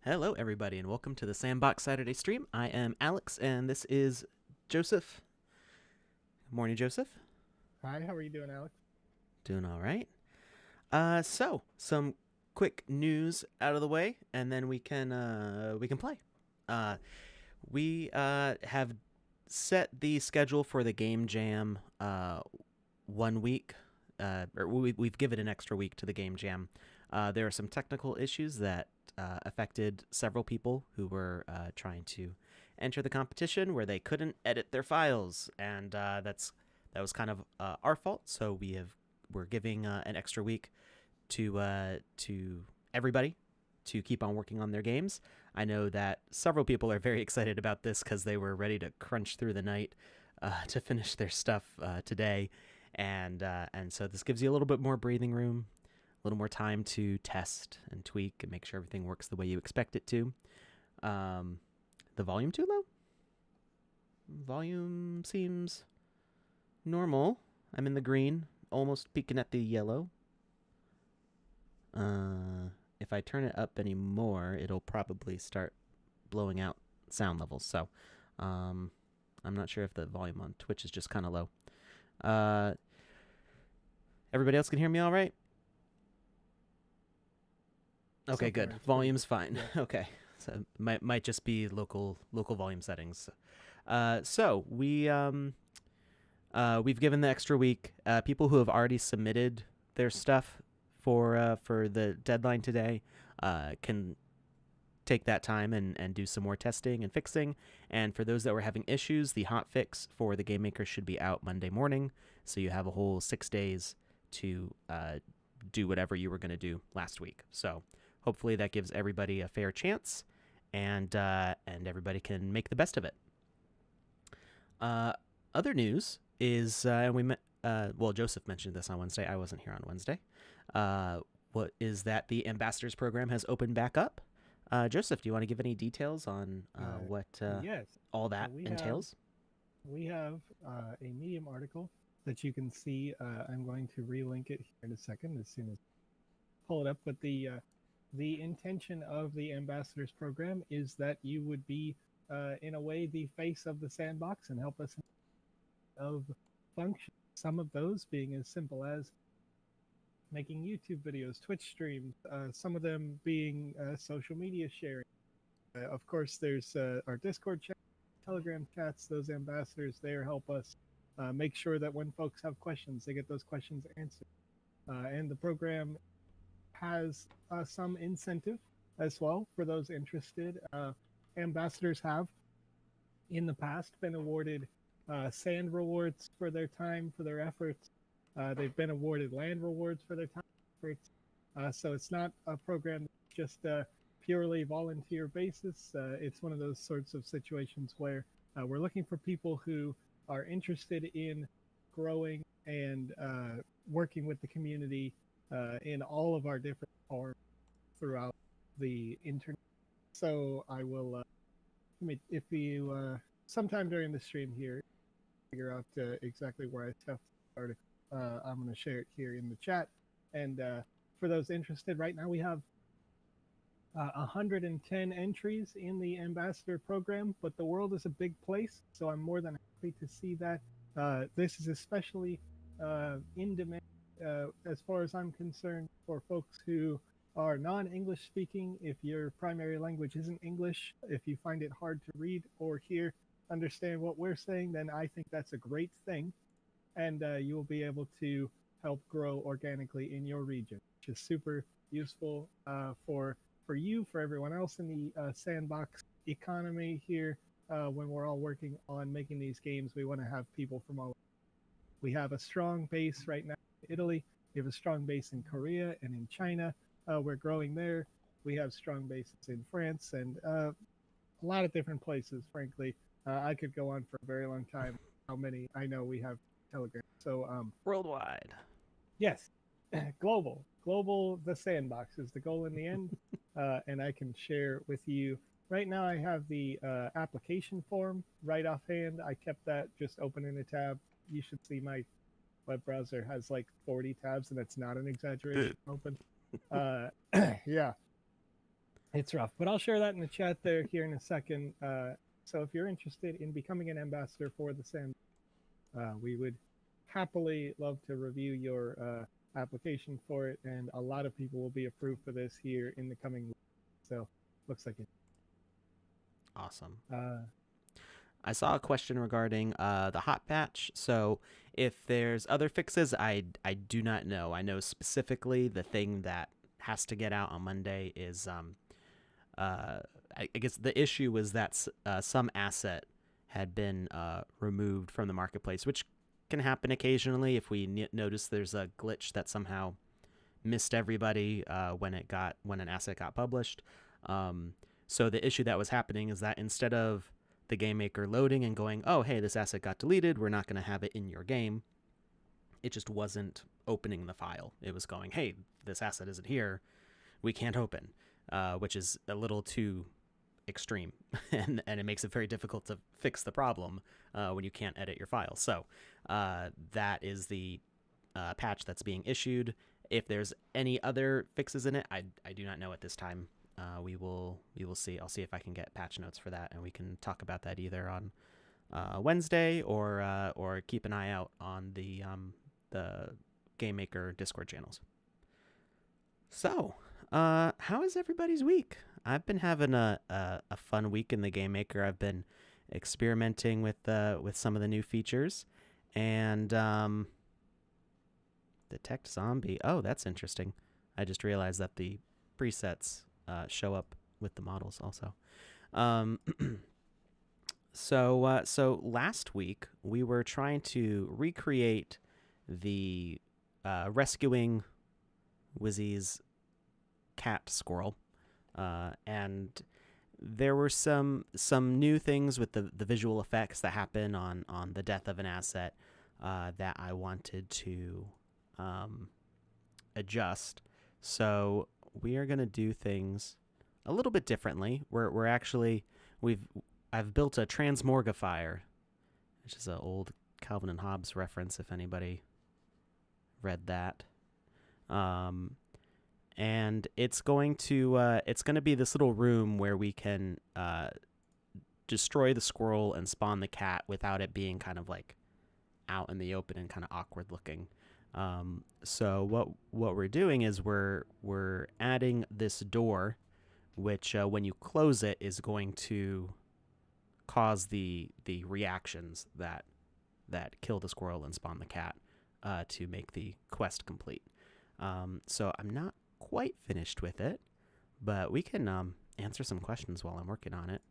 Hello, everybody, and welcome to the Sandbox Saturday stream. I am Alex, and this is Joseph. Morning, Joseph. Hi, how are you doing, Alex? Doing all right. So some quick news out of the way, and then we can play. Uh, we have set the schedule for the game jam 1 week, or we've given an extra week to the game jam. There are some technical issues that affected several people who were trying to enter the competition where they couldn't edit their files, and that was kind of our fault. So we're giving an extra week to everybody to keep on working on their games. I know that several people are very excited about this because they were ready to crunch through the night to finish their stuff today, and so this gives you a little bit more breathing room, a little more time to test and tweak and make sure everything works the way you expect it to. The volume too low? Volume seems normal. I'm in the green, almost peeking at the yellow. If I turn it up anymore, it'll probably start blowing out sound levels. So, I'm not sure if the volume on Twitch is just kind of low. Everybody else can hear me all right? Okay, good. Volume's fine. Yeah. Okay, so might just be local volume settings. So we've given the extra week. People who have already submitted their stuff for the deadline today can take that time and do some more testing and fixing. And for those that were having issues, the hotfix for the game maker should be out Monday morning. So you have a whole 6 days to do whatever you were going to do last week. So hopefully that gives everybody a fair chance, and everybody can make the best of it. Other news is Joseph mentioned this on Wednesday. I wasn't here on Wednesday. What is that the ambassadors program has opened back up? Joseph, do you want to give any details on what yes. all that entails? We have a Medium article that you can see. I'm going to relink it here in a second as soon as I pull it up. But the intention of the ambassadors program is that you would be, in a way, the face of the sandbox and help us of functions. Some of those being as simple as making YouTube videos, Twitch streams, some of them being social media sharing. Of course, there's our Discord chat, Telegram chats. Those ambassadors there help us make sure that when folks have questions, they get those questions answered. And the program has some incentive as well for those interested. Ambassadors have in the past been awarded sand rewards for their time, for their efforts. They've been awarded land rewards for their time efforts. So it's not a program that's just a purely volunteer basis. It's one of those sorts of situations where we're looking for people who are interested in growing and working with the community in all of our different forms throughout the internet. So I will, if you, sometime during the stream here, figure out exactly where I left the article. I'm going to share it here in the chat. And for those interested, right now we have 110 entries in the ambassador program, but the world is a big place, so I'm more than happy to see that. This is especially in demand, as far as I'm concerned, for folks who are non-English speaking. If your primary language isn't English, if you find it hard to read or hear, understand what we're saying, then I think that's a great thing. And you will be able to help grow organically in your region, which is super useful for you, for everyone else in the sandbox economy here. When we're all working on making these games, we want to have people from all. We have a strong base right now in Italy. We have a strong base in Korea and in China. We're growing there. We have strong bases in France and a lot of different places, frankly. I could go on for a very long time. How many I know we have Telegram. So worldwide. Yes, global. The sandbox is the goal in the end. And I can share with you. Right now I have the application form right offhand. I kept that just open in a tab. You should see my web browser has like 40 tabs, and that's not an exaggeration. Open. Yeah. It's rough, but I'll share that in the chat there here in a second. So if you're interested in becoming an ambassador for the Sandbox, we would happily love to review your application for it, and a lot of people will be approved for this here in the coming weeks. So looks like it. Awesome. Uh, I saw a question regarding the hot patch. So if there's other fixes, I do not know. I know specifically the thing that has to get out on Monday is I guess the issue was that some asset had been removed from the marketplace, which can happen occasionally if we notice there's a glitch that somehow missed everybody when an asset got published. So the issue that was happening is that instead of the game maker loading and going, oh, hey, this asset got deleted, we're not going to have it in your game, it just wasn't opening the file. It was going, hey, this asset isn't here, we can't open, which is a little too extreme, and it makes it very difficult to fix the problem when you can't edit your file. So that is the patch that's being issued. If there's any other fixes in it, I do not know at this time. We will see. I'll see if I can get patch notes for that, and we can talk about that either on Wednesday or keep an eye out on the Game Maker Discord channels. So, how is everybody's week? I've been having a fun week in the Game Maker. I've been experimenting with some of the new features, and detect zombie. Oh, that's interesting. I just realized that the presets show up with the models also. So last week we were trying to recreate the rescuing Wizzy's cat squirrel, and there were some new things with the visual effects that happen on the death of an asset that I wanted to adjust. So we are going to do things a little bit differently. I've built a transmorgifier, which is an old Calvin and Hobbes reference if anybody read that. And it's going to be this little room where we can destroy the squirrel and spawn the cat without it being kind of like out in the open and kind of awkward looking. So what we're doing is we're adding this door, which when you close it is going to cause the reactions that kill the squirrel and spawn the cat to make the quest complete. So I'm not quite finished with it, but we can answer some questions while I'm working on it,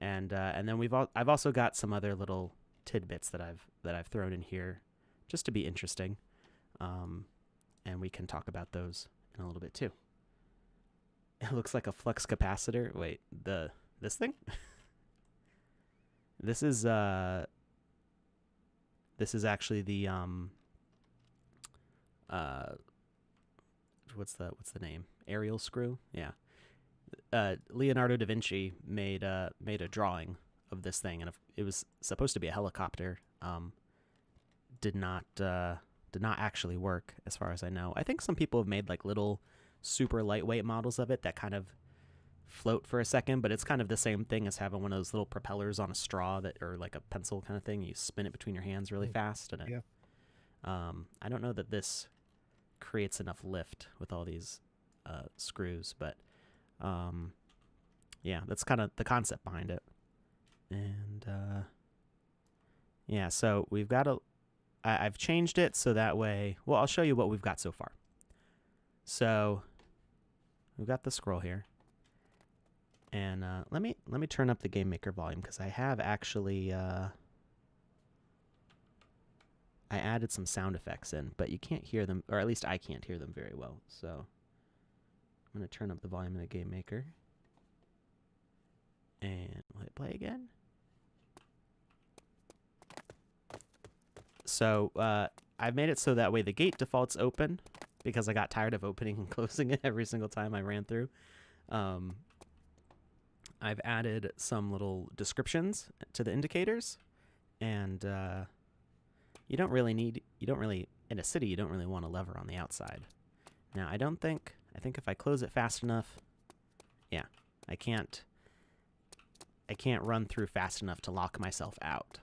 and then I've also got some other little tidbits that I've thrown in here just to be interesting, and we can talk about those in a little bit too. It looks like a flux capacitor. Wait, this thing? This is actually the what's the name? Aerial screw? Yeah. Leonardo da Vinci made a drawing of this thing, and it was supposed to be a helicopter. Did not actually work, as far as I know. I think some people have made like little super lightweight models of it that kind of float for a second, but it's kind of the same thing as having one of those little propellers on a straw or like a pencil kind of thing. You spin it between your hands really fast, and yeah. I don't know that this creates enough lift with all these screws, but yeah, that's kind of the concept behind it. And yeah, so we've got I've changed it so that way, well, I'll show you what we've got so far. So we've got the scroll here, and let me turn up the Game Maker volume, because I have actually I added some sound effects in, but you can't hear them, or at least I can't hear them very well. So I'm going to turn up the volume of the Game Maker, and will it play again? So I've made it so that way the gate defaults open, because I got tired of opening and closing it every single time I ran through. I've added some little descriptions to the indicators, and you don't really in a city, you don't really want a lever on the outside. Now, I think if I close it fast enough, yeah, I can't run through fast enough to lock myself out.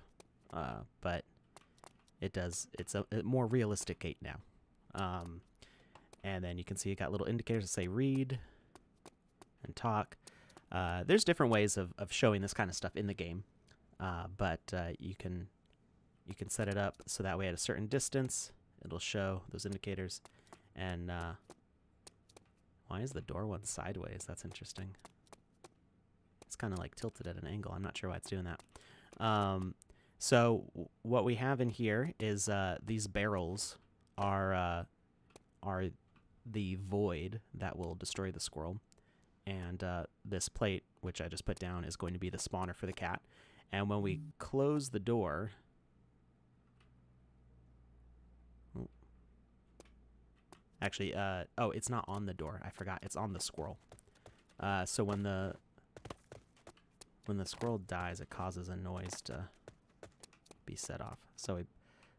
But it does. It's a more realistic gate now. And then you can see it got little indicators that say read and talk. There's different ways of showing this kind of stuff in the game, but you can set it up so that way at a certain distance it'll show those indicators. And why is the door one sideways? That's interesting. It's kind of like tilted at an angle. I'm not sure why it's doing that. So what we have in here is these barrels are the void that will destroy the squirrel. And this plate, which I just put down, is going to be the spawner for the cat. And when we close the door... Actually, oh, it's not on the door. I forgot. It's on the squirrel. So when the squirrel dies, it causes a noise to be set off. So we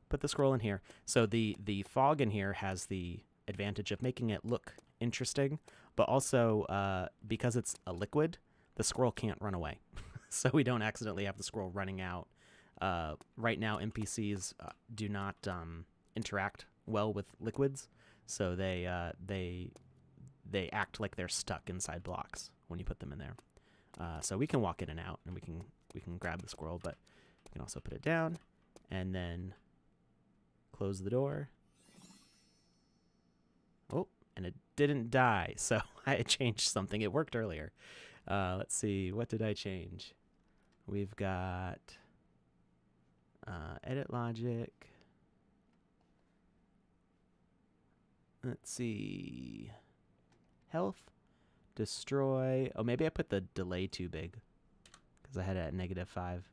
put the squirrel in here. So the fog in here has the advantage of making it look interesting, but also because it's a liquid, the squirrel can't run away. So we don't accidentally have the squirrel running out. Right now, NPCs do not interact well with liquids, so they act like they're stuck inside blocks when you put them in there. So we can walk in and out, and we can grab the squirrel, but we can also put it down and then close the door. Oh, and it didn't die, so I changed something. It worked earlier. Let's see, what did I change? We've got edit logic. Let's see. Health. Destroy. Oh, maybe I put the delay too big because I had it at -5.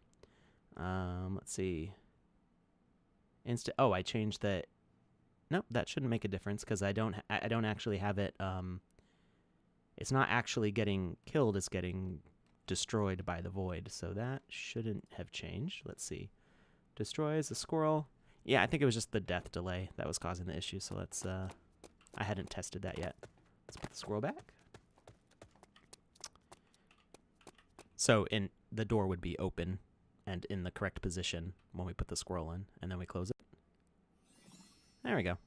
Let's see. Oh, I changed the... Nope, that shouldn't make a difference because I don't actually have it... It's not actually getting killed, it's getting destroyed by the void, so that shouldn't have changed. Let's see. Destroys the squirrel. Yeah, I think it was just the death delay that was causing the issue, so let's... I hadn't tested that yet. Let's put the squirrel back. So the door would be open and in the correct position when we put the squirrel in, and then we close it. There we go.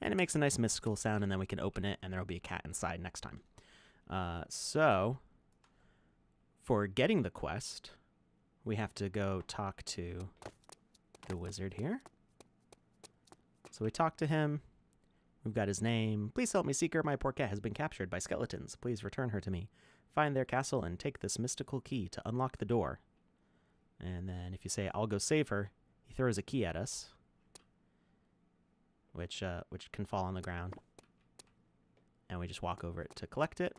And it makes a nice mystical sound, and then we can open it, and there will be a cat inside next time. So, for getting the quest, we have to go talk to the wizard here. So we talk to him. We've got his name. Please help me, Seeker. My poor cat has been captured by skeletons. Please return her to me. Find their castle and take this mystical key to unlock the door. And then if you say, I'll go save her, he throws a key at us, which can fall on the ground. And we just walk over it to collect it.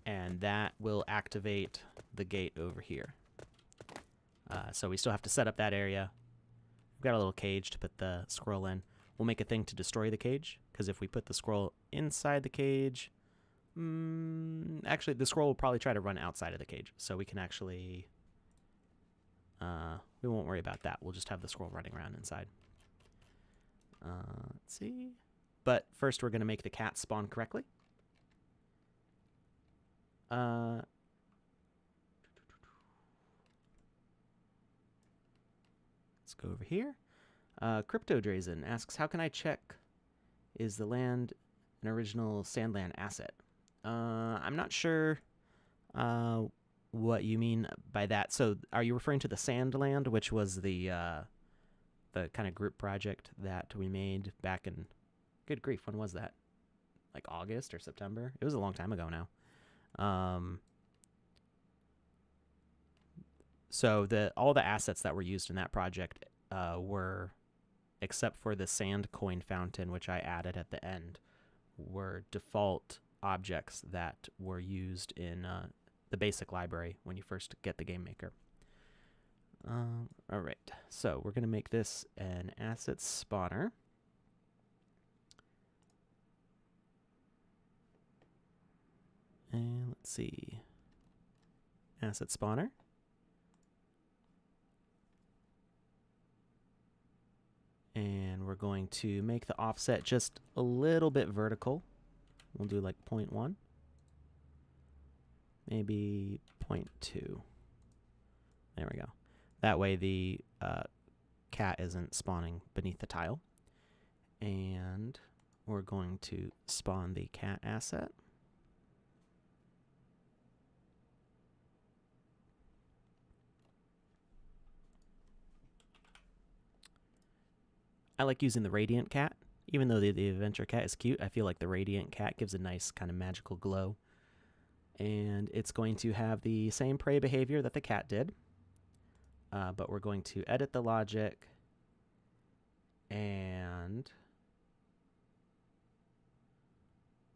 And that will activate the gate over here. So we still have to set up that area. We've got a little cage to put the squirrel in. We'll make a thing to destroy the cage, because if we put the squirrel inside the cage... actually, the squirrel will probably try to run outside of the cage, so we can actually... we won't worry about that. We'll just have the squirrel running around inside. Let's see. But first, we're going to make the cat spawn correctly. Let's go over here. Crypto Drazen asks, how can I check is the land an original Sandland asset? I'm not sure what you mean by that. So are you referring to the Sandland, which was the kind of group project that we made back in, good grief, when was that? Like August or September? It was a long time ago now. So all the assets that were used in that project were, except for the sand coin fountain, which I added at the end, were default objects that were used in the basic library when you first get the game maker. All right, so we're going to make this an asset spawner. And let's see. Asset spawner. And we're going to make the offset just a little bit vertical. We'll do like 0.1. maybe 0.2. There we go. That way the cat isn't spawning beneath the tile. And we're going to spawn the cat asset. I like using the radiant cat. Even though the adventure cat is cute, I feel like the radiant cat gives a nice kind of magical glow. And it's going to have the same prey behavior that the cat did. But we're going to edit the logic. And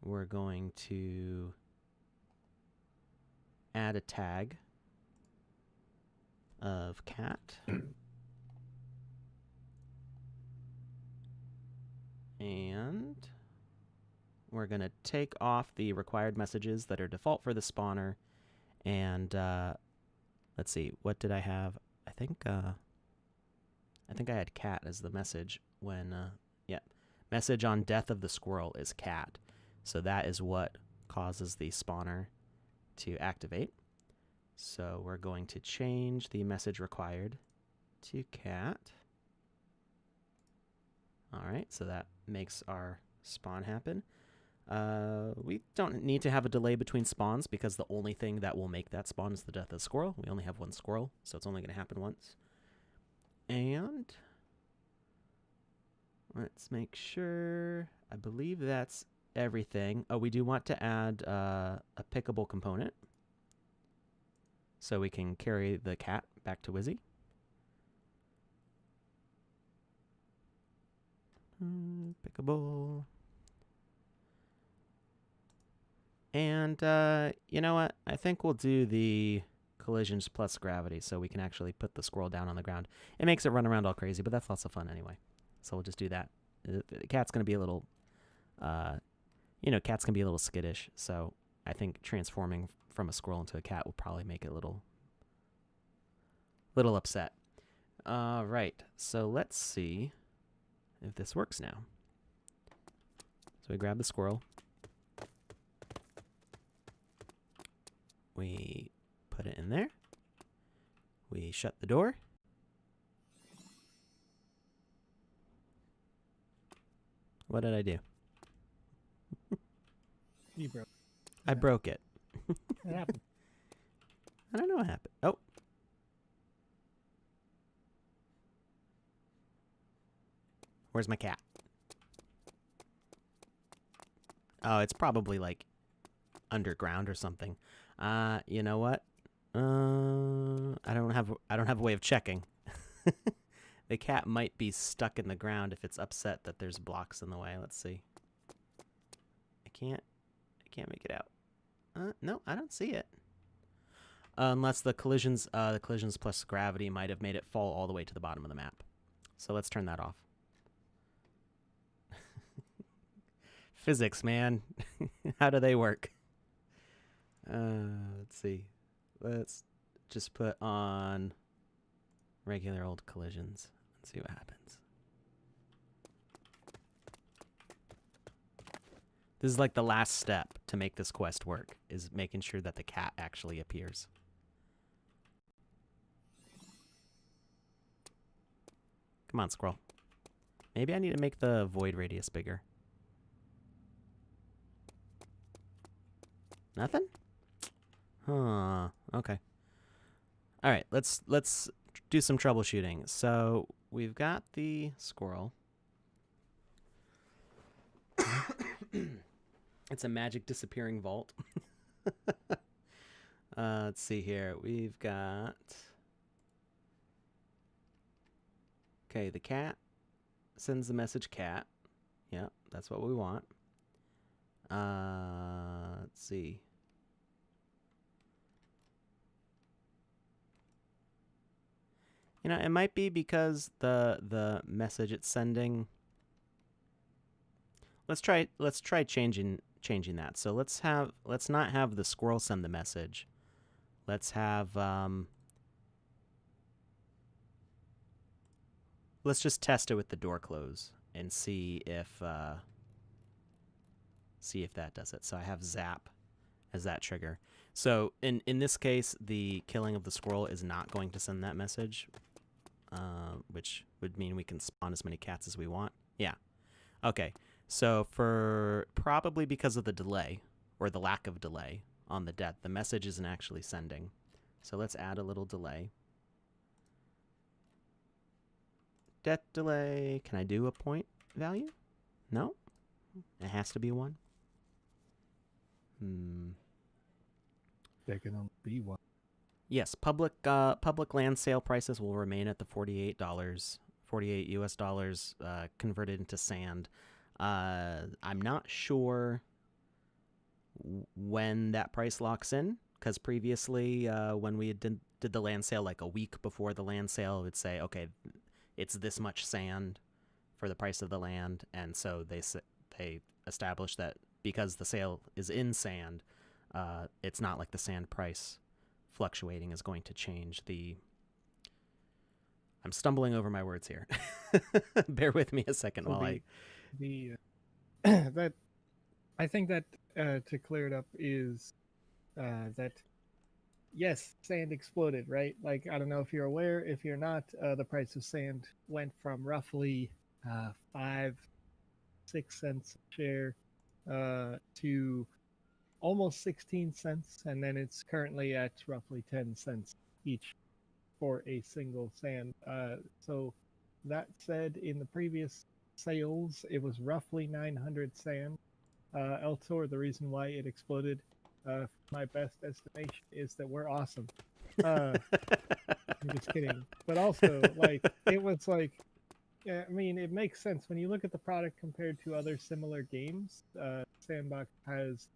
we're going to add a tag of cat. And we're going to take off the required messages that are default for the spawner. And let's see, what did I have? I think I had cat as the message when, yeah, message on death of the squirrel is cat. So that is what causes the spawner to activate. So we're going to change the message required to cat. All right, so that makes our spawn happen. We don't need to have a delay between spawns because the only thing that will make that spawn is the death of the squirrel. We only have one squirrel, so it's only going to happen once. And let's make sure. I believe that's everything. Oh, we do want to add a pickable component so we can carry the cat back to Wizzy. Pickable. And you know what? I think we'll do the collisions plus gravity so we can actually put the squirrel down on the ground. It makes it run around all crazy, but that's lots of fun anyway. So we'll just do that. The cat's going to be a little, cats can be a little skittish. So I think transforming from a squirrel into a cat will probably make it a little upset. Right. So let's see if this works now. So we grab the squirrel. We put it in there. We shut the door. What did I do? You broke. I broke it. What happened? I don't know what happened. Oh. Where's my cat? Oh, it's probably like underground or something. You know what? I don't have a way of checking. The cat might be stuck in the ground if it's upset that there's blocks in the way. Let's see. I can't make it out. No, I don't see it. Unless the collisions plus gravity might have made it fall all the way to the bottom of the map. So let's turn that off. Physics, man. How do they work? Let's see. Let's just put on regular old collisions and see what happens. This is like the last step to make this quest work, is making sure that the cat actually appears. Come on, squirrel. Maybe I need to make the void radius bigger. Nothing? Huh. Okay. All right, let's do some troubleshooting. So we've got the squirrel. It's a magic disappearing vault. Let's see here. We've got... Okay, the cat sends the message cat. Yeah, that's what we want. Let's see. You know, it might be because the message it's sending. Let's try changing that. So let's not have the squirrel send the message. Let's have let's just test it with the door close and see if that does it. So I have zap as that trigger. So in this case, the killing of the squirrel is not going to send that message, which would mean we can spawn as many cats as we want. Yeah. Okay. So for probably because of the delay or the lack of delay on the death, the message isn't actually sending. So let's add a little delay. Death delay. Can I do a point value? No. It has to be 1. There can only be one. Yes, public land sale prices will remain at the $48, 48 US dollars, converted into sand. I'm not sure when that price locks in, because previously, when we did the land sale like a week before the land sale, it would say, okay, it's this much sand for the price of the land, and so they established that because the sale is in sand, it's not like the sand price fluctuating is going to change the... I'm stumbling over my words here. Bear with me a second So while that I think that to clear it up is that yes, sand exploded, right? Like, I don't know if you're aware. If you're not, the price of sand went from roughly 5-6 cents a share to almost 16 cents, and then it's currently at roughly 10 cents each for a single sand. So that said, in the previous sales, it was roughly 900 sand. Eltor, the reason why it exploded, my best estimation is that we're awesome. I'm just kidding. But also, like, it was like, yeah, I mean, it makes sense when you look at the product compared to other similar games. Sandbox has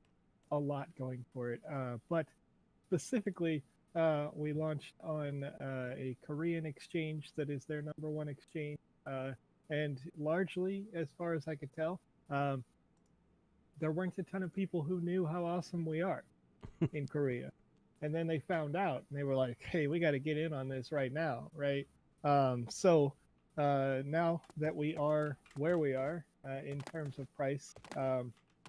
a lot going for it. But specifically, we launched on a Korean exchange that is their #1 exchange. And largely, as far as I could tell, there weren't a ton of people who knew how awesome we are in Korea. And then they found out and they were like, hey, we got to get in on this right now, right? So now that we are where we are in terms of price,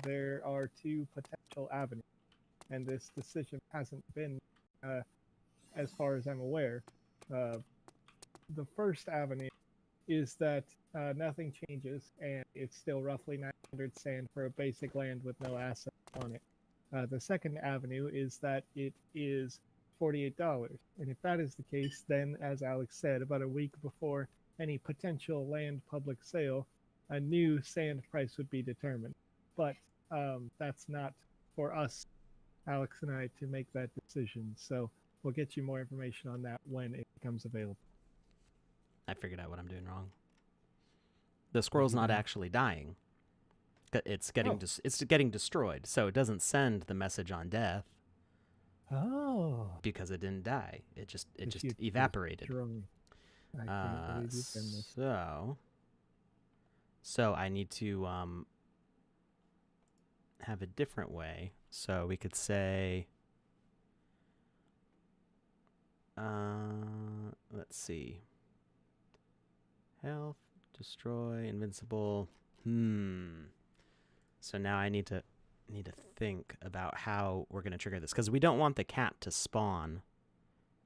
there are 2 potential avenues. And this decision hasn't been, as far as I'm aware. The first avenue is that nothing changes and it's still roughly 900 sand for a basic land with no assets on it. The second avenue is that it is $48. And if that is the case, then as Alex said, about a week before any potential land public sale, a new sand price would be determined. But that's not for us, Alex and I, to make that decision. So we'll get you more information on that when it becomes available. I figured out what I'm doing wrong. The squirrel's not actually dying. It's getting it's getting destroyed, so it doesn't send the message on death. Oh, because it didn't die. It just evaporated. So I need to have a different way. So we could say, let's see, health, destroy, invincible. So now I need to think about how we're going to trigger this, because we don't want the cat to spawn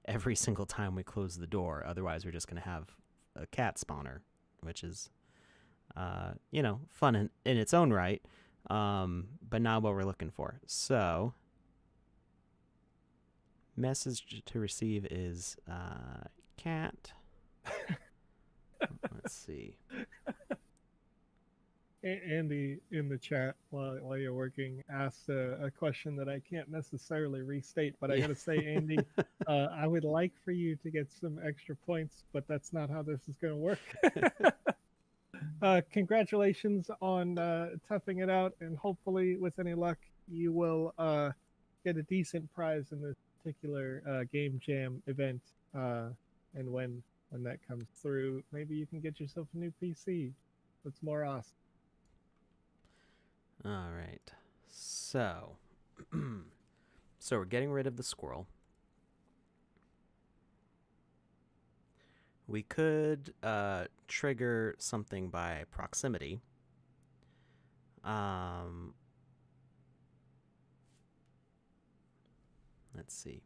every single time we close the door. Otherwise, we're just going to have a cat spawner, which is, fun in its own right, but not what we're looking for. So message to receive is cat. Let's see. Andy in the chat while you're working asked a question that I can't necessarily restate, but I gotta say, Andy, I would like for you to get some extra points, but that's not how this is going to work. Congratulations on toughing it out, and hopefully, with any luck, you will get a decent prize in this particular game jam event. And when that comes through, maybe you can get yourself a new PC. That's more awesome. All right, so we're getting rid of the squirrel. We could trigger something by proximity. Let's see.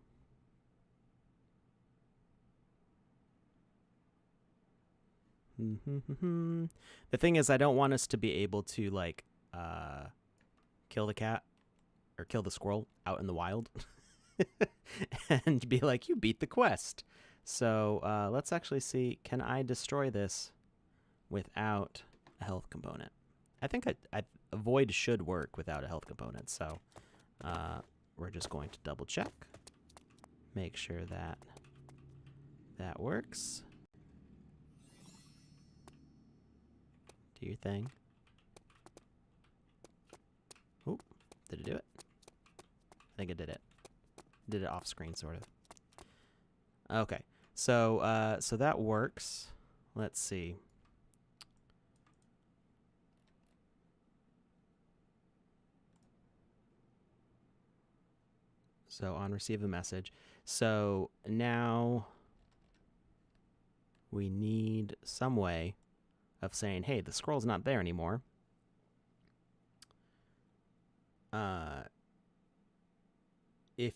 The thing is, I don't want us to be able to like kill the cat or kill the squirrel out in the wild and be like, you beat the quest. So let's actually see, can I destroy this without a health component? I think a void should work without a health component, so we're just going to double check, make sure that that works. Do your thing. Oh, did it do it? I think it did it. Did it off screen, sort of. Okay, so so that works. Let's see. So on receive a message. So now we need some way of saying, hey, the scroll's not there anymore. If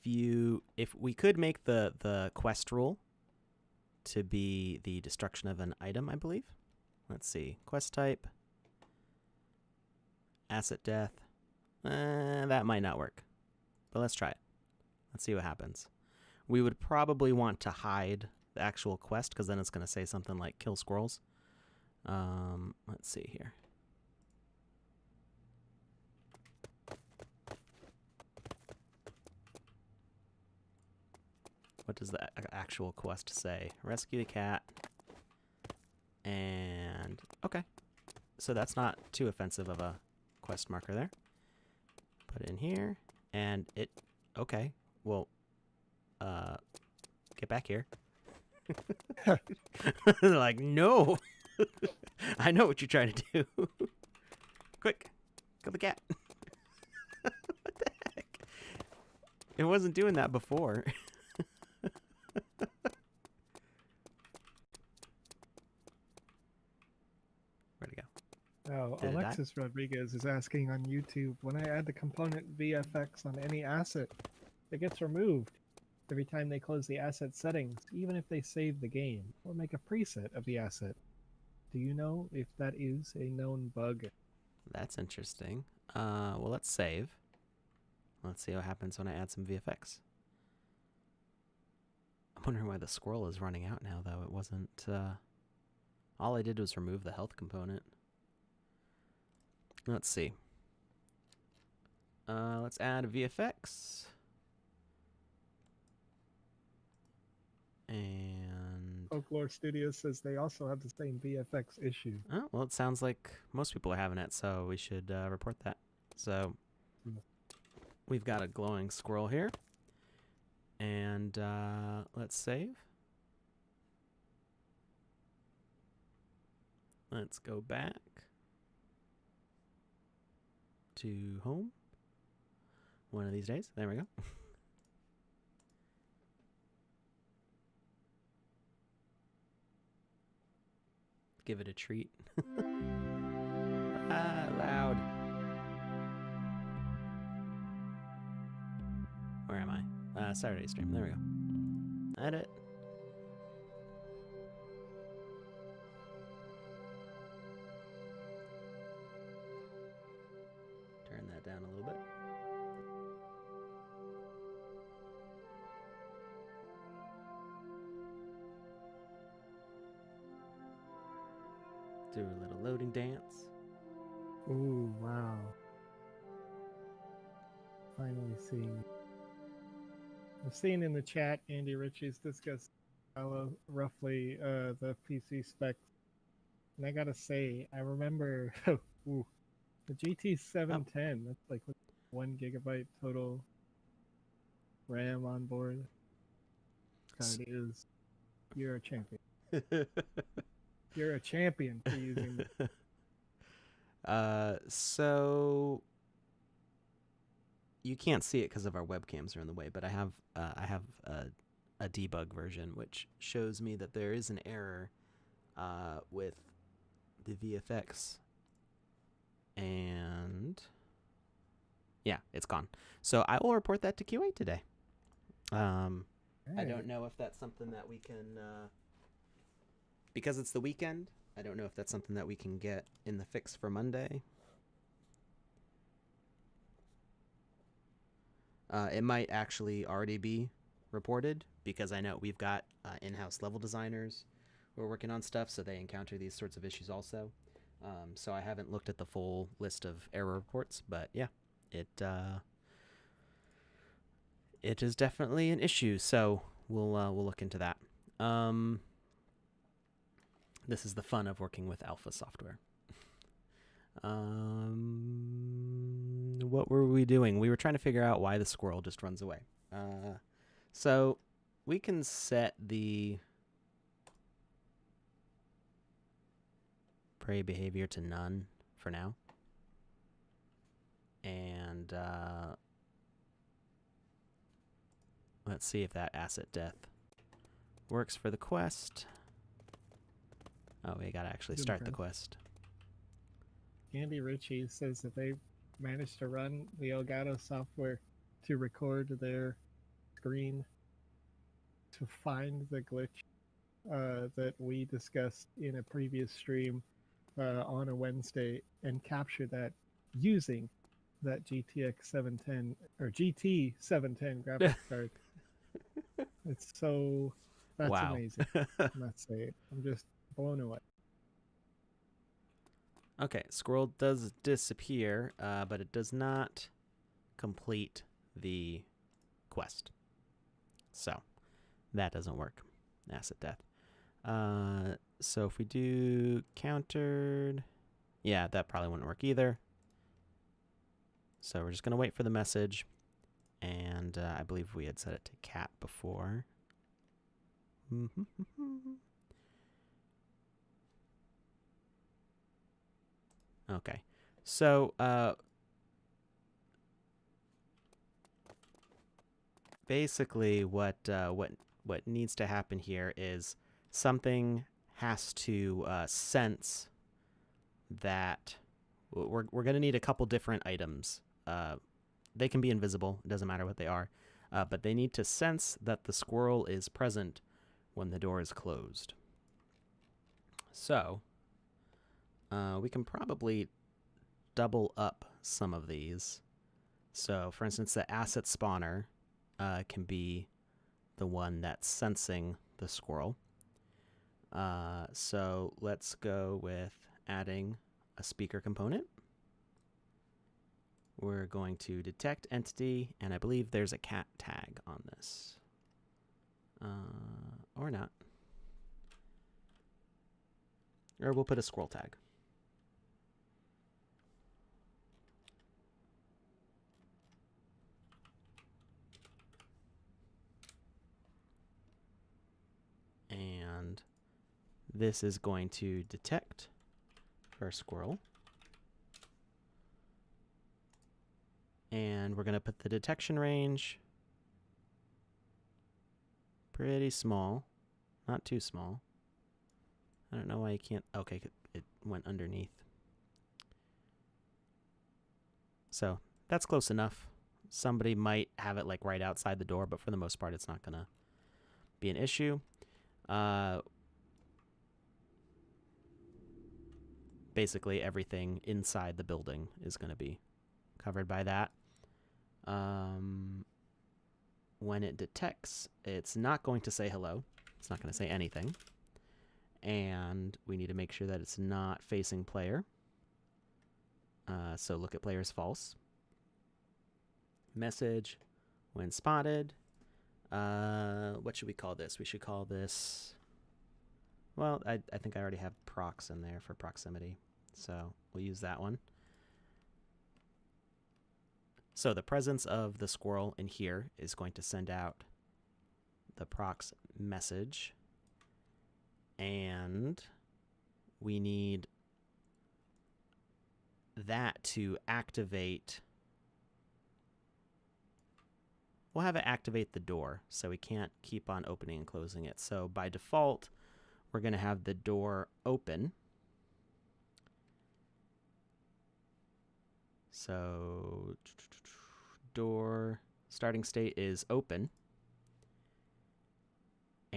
we could make the quest rule to be the destruction of an item, I believe. Let's see. Quest type. Asset death. That might not work. But let's try it. Let's see what happens. We would probably want to hide the actual quest, because then it's going to say something like kill squirrels. Let's see here. What does the actual quest say? Rescue the cat. And okay. So that's not too offensive of a quest marker there. Put it in here. And it, okay. Well, get back here. Like, no. I know what you're trying to do. Quick, kill the cat. What the heck? It wasn't doing that before. Where'd it go? Oh, Did it die? Alexis Rodriguez is asking on YouTube, when I add the component VFX on any asset, it gets removed every time they close the asset settings, even if they save the game or make a preset of the asset. Do you know if that is a known bug? That's interesting. Well, let's save. Let's see what happens when I add some VFX. I'm wondering why the squirrel is running out now, though. It wasn't, all I did was remove the health component. Let's see. Let's add a VFX. And Folklore Studios says they also have the same VFX issue. oh, well, it sounds like most people are having it, so we should report that. So we've got a glowing squirrel here. And let's save. Let's go back to home. One of these days. There we go. Give it a treat. Loud. Where am I? Saturday stream. There we go. Edit. Turn that down a little bit. Do a little loading dance. Ooh, wow. Finally seeing. I've seen in the chat Andy Ritchie's discuss roughly the PC specs. And I gotta say, I remember ooh, the GT 710, that's like 1 gigabyte total RAM on board. God, it is. You're a champion. You're a champion for using it. So you can't see it because of our webcams are in the way, but I have a debug version which shows me that there is an error with the VFX, and yeah, it's gone. So I will report that to QA today. I Alright. don't know if that's something that we can, because it's the weekend. I don't know if that's something that we can get in the fix for Monday. It might actually already be reported because I know we've got in-house level designers who are working on stuff, so they encounter these sorts of issues also. So I haven't looked at the full list of error reports, but yeah, it is definitely an issue. So we'll look into that. This is the fun of working with alpha software. What were we doing? We were trying to figure out why the squirrel just runs away. So we can set the prey behavior to none for now. And let's see if that asset death works for the quest. Oh, we gotta actually start the quest. Andy Ritchie says that they managed to run the Elgato software to record their screen to find the glitch that we discussed in a previous stream on a Wednesday and capture that using that GTX 710 or GT 710 graphics card. It's so that's wow. amazing. I must say, I'm just blown away. Okay, squirrel does disappear, but it does not complete the quest. So that doesn't work. Asset death. So if we do countered, yeah, that probably wouldn't work either. So we're just going to wait for the message. And I believe we had set it to cat before. Okay. So basically what needs to happen here is something has to sense that we're going to need a couple different items. They can be invisible. It doesn't matter what they are. But they need to sense that the squirrel is present when the door is closed. So we can probably double up some of these. So, for instance, the asset spawner can be the one that's sensing the squirrel. So let's go with adding a speaker component. We're going to detect entity, and I believe there's a cat tag on this. Or not. Or we'll put a squirrel tag. And this is going to detect for a squirrel. And we're going to put the detection range pretty small. Not too small. I don't know why you can't... Okay, it went underneath. So that's close enough. Somebody might have it like right outside the door, but for the most part, it's not going to be an issue. Basically, everything inside the building is going to be covered by that. When it detects, it's not going to say hello. It's not going to say anything. And we need to make sure that it's not facing player. So look at player's false. Message when spotted. What should we call this? We should call this... Well, I think I already have prox in there for proximity. So we'll use that one. So the presence of the squirrel in here is going to send out the prox message. And we need that to activate. We'll have it activate the door, so we can't keep on opening and closing it. So by default, we're going to have the door open. So door starting state is open.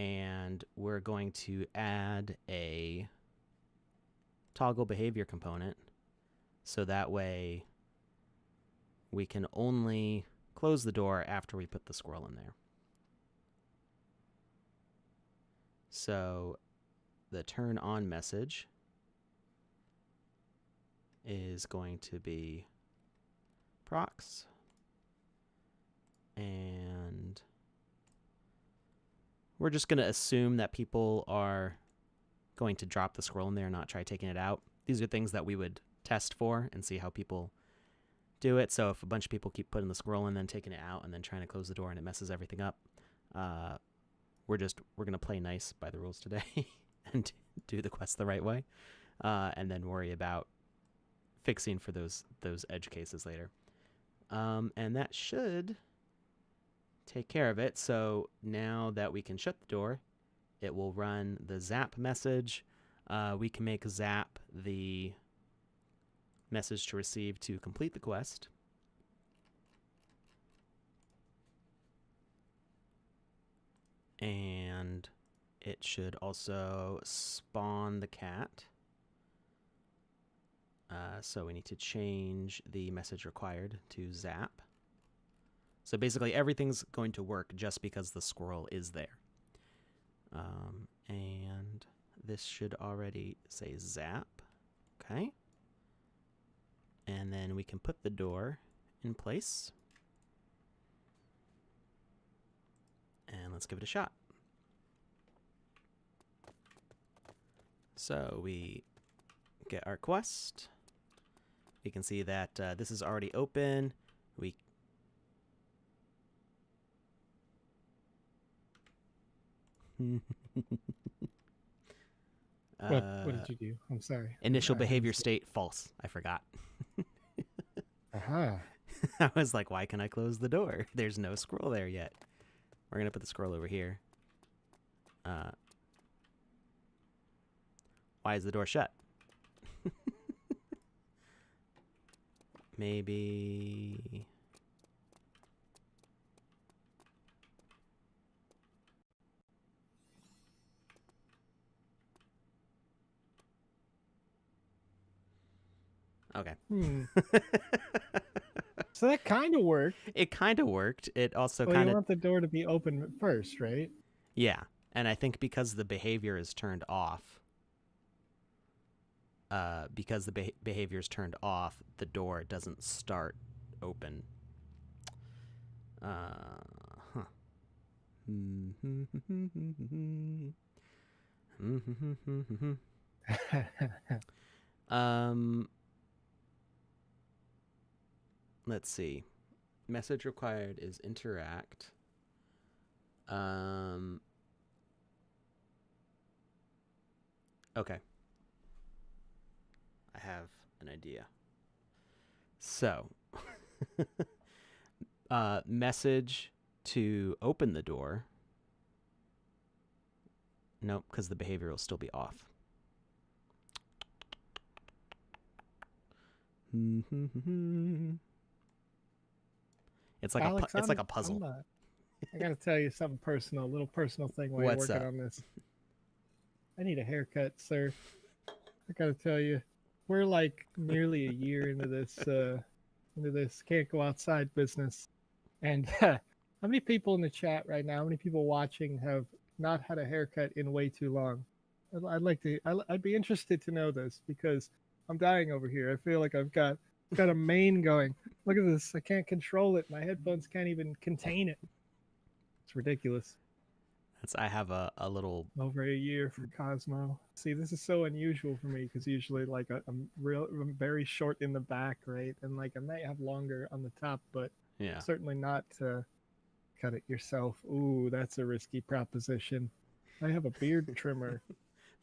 and we're going to add a toggle behavior component, so that way we can only close the door after we put the squirrel in there. So the turn on message is going to be procs, and we're just going to assume that people are going to drop the squirrel in there and not try taking it out. These are things that we would test for and see how people do it. So if a bunch of people keep putting the squirrel in and then taking it out and then trying to close the door and it messes everything up, we're going to play nice by the rules today and do the quest the right way, and then worry about fixing for those edge cases later. And that should take care of it. So now that we can shut the door, it will run the zap message. We can make zap the message to receive to complete the quest. And it should also spawn the cat. So we need to change the message required to zap. So basically everything's going to work just because the squirrel is there. And this should already say zap. Okay. And then we can put the door in place. And let's give it a shot. So we get our quest. We can see that this is already open. What did you do? I'm sorry. Initial behavior state false. I forgot. Aha. I was like, why can I close the door? There's no squirrel there yet. We're going to put the squirrel over here. Why is the door shut? Maybe... Okay. So that kind of worked. It kind of worked. It also Well, kind you of... want the door to be open first, right? Yeah. And I think because the behavior is turned off, behavior is turned off, the door doesn't start open. Huh. Let's see. Message required is interact. Okay. I have an idea. So, message to open the door. Nope, because the behavior will still be off. It's like Alex, it's like a puzzle. I gotta tell you something personal, a little personal thing while What's you're working up? on this. I need a haircut, sir. I gotta tell you, we're like nearly a year into this can't go outside business, and how many people in the chat right now, how many people watching have not had a haircut in way too long? I'd be interested to know this because I'm dying over here. I feel like I've got a mane going. Look at this. I can't control it. My headphones can't even contain it. It's ridiculous. I have a little... Over a year for Cosmo. See, this is so unusual for me because usually like I'm very short in the back, right? And like I might have longer on the top, but Yeah. certainly not to cut it yourself. Ooh, that's a risky proposition. I have a beard trimmer.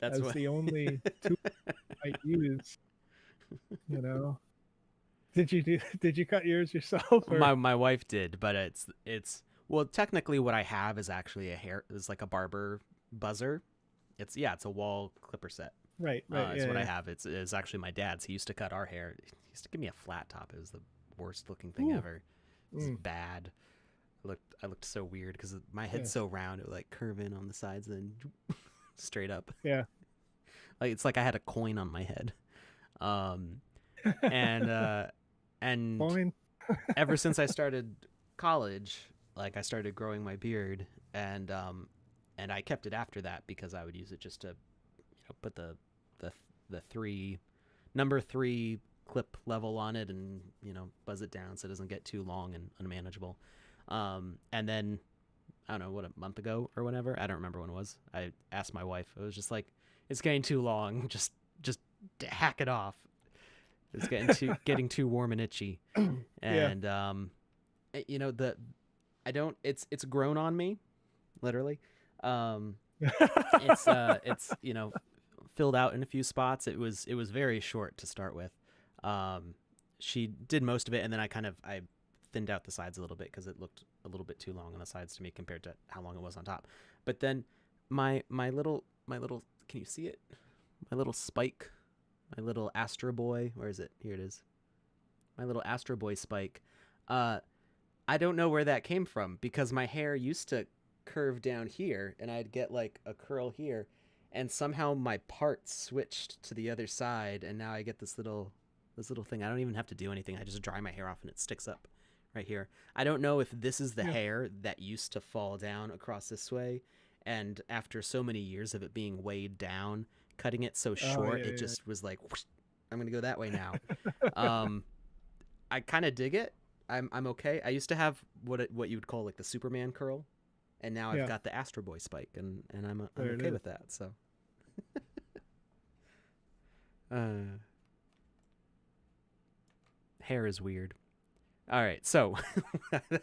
That's the only tool I use. You know. Did you cut yours yourself? Or? My wife did, but it's well, technically what I have is actually is like a barber buzzer. It's a wall clipper set. Right. It's what I have. It's actually my dad's. He used to cut our hair. He used to give me a flat top. It was the worst looking thing ever. It's bad. I looked so weird because my head's Yes. so round. It would like curve in on the sides and then straight up. Yeah. Like it's like I had a coin on my head. Um, and and Fine. ever since I started college, like I started growing my beard, and I kept it after that because I would use it just to put the the three number three clip level on it and buzz it down so it doesn't get too long and unmanageable. And then I don't know what, a month ago or whenever, I don't remember when it was, I asked my wife. It was just like, it's getting too long. Just hack it off. It's getting too warm and itchy. Yeah. And the I don't it's grown on me, literally. Um it's filled out in a few spots. It was very short to start with. She did most of it, and then I thinned out the sides a little bit because it looked a little bit too long on the sides to me compared to how long it was on top. But then my little can you see it? My little spike, my little Astro Boy. Where is it? Here it is. My little Astro Boy spike. I don't know where that came from because my hair used to curve down here, and I'd get like a curl here, and somehow my part switched to the other side, and now I get this little thing. I don't even have to do anything. I just dry my hair off, and it sticks up right here. I don't know if this is the Yeah. hair that used to fall down across this way, and after so many years of it being weighed down, cutting it so Oh, short, yeah, it yeah. just was like, whoosh, I'm gonna go that way now. um, I kind of dig it. I'm okay. I used to have what you would call like the Superman curl, and now I've Yeah. got the Astro Boy spike, and I'm There it okay is. with that. So, uh, hair is weird. All right, so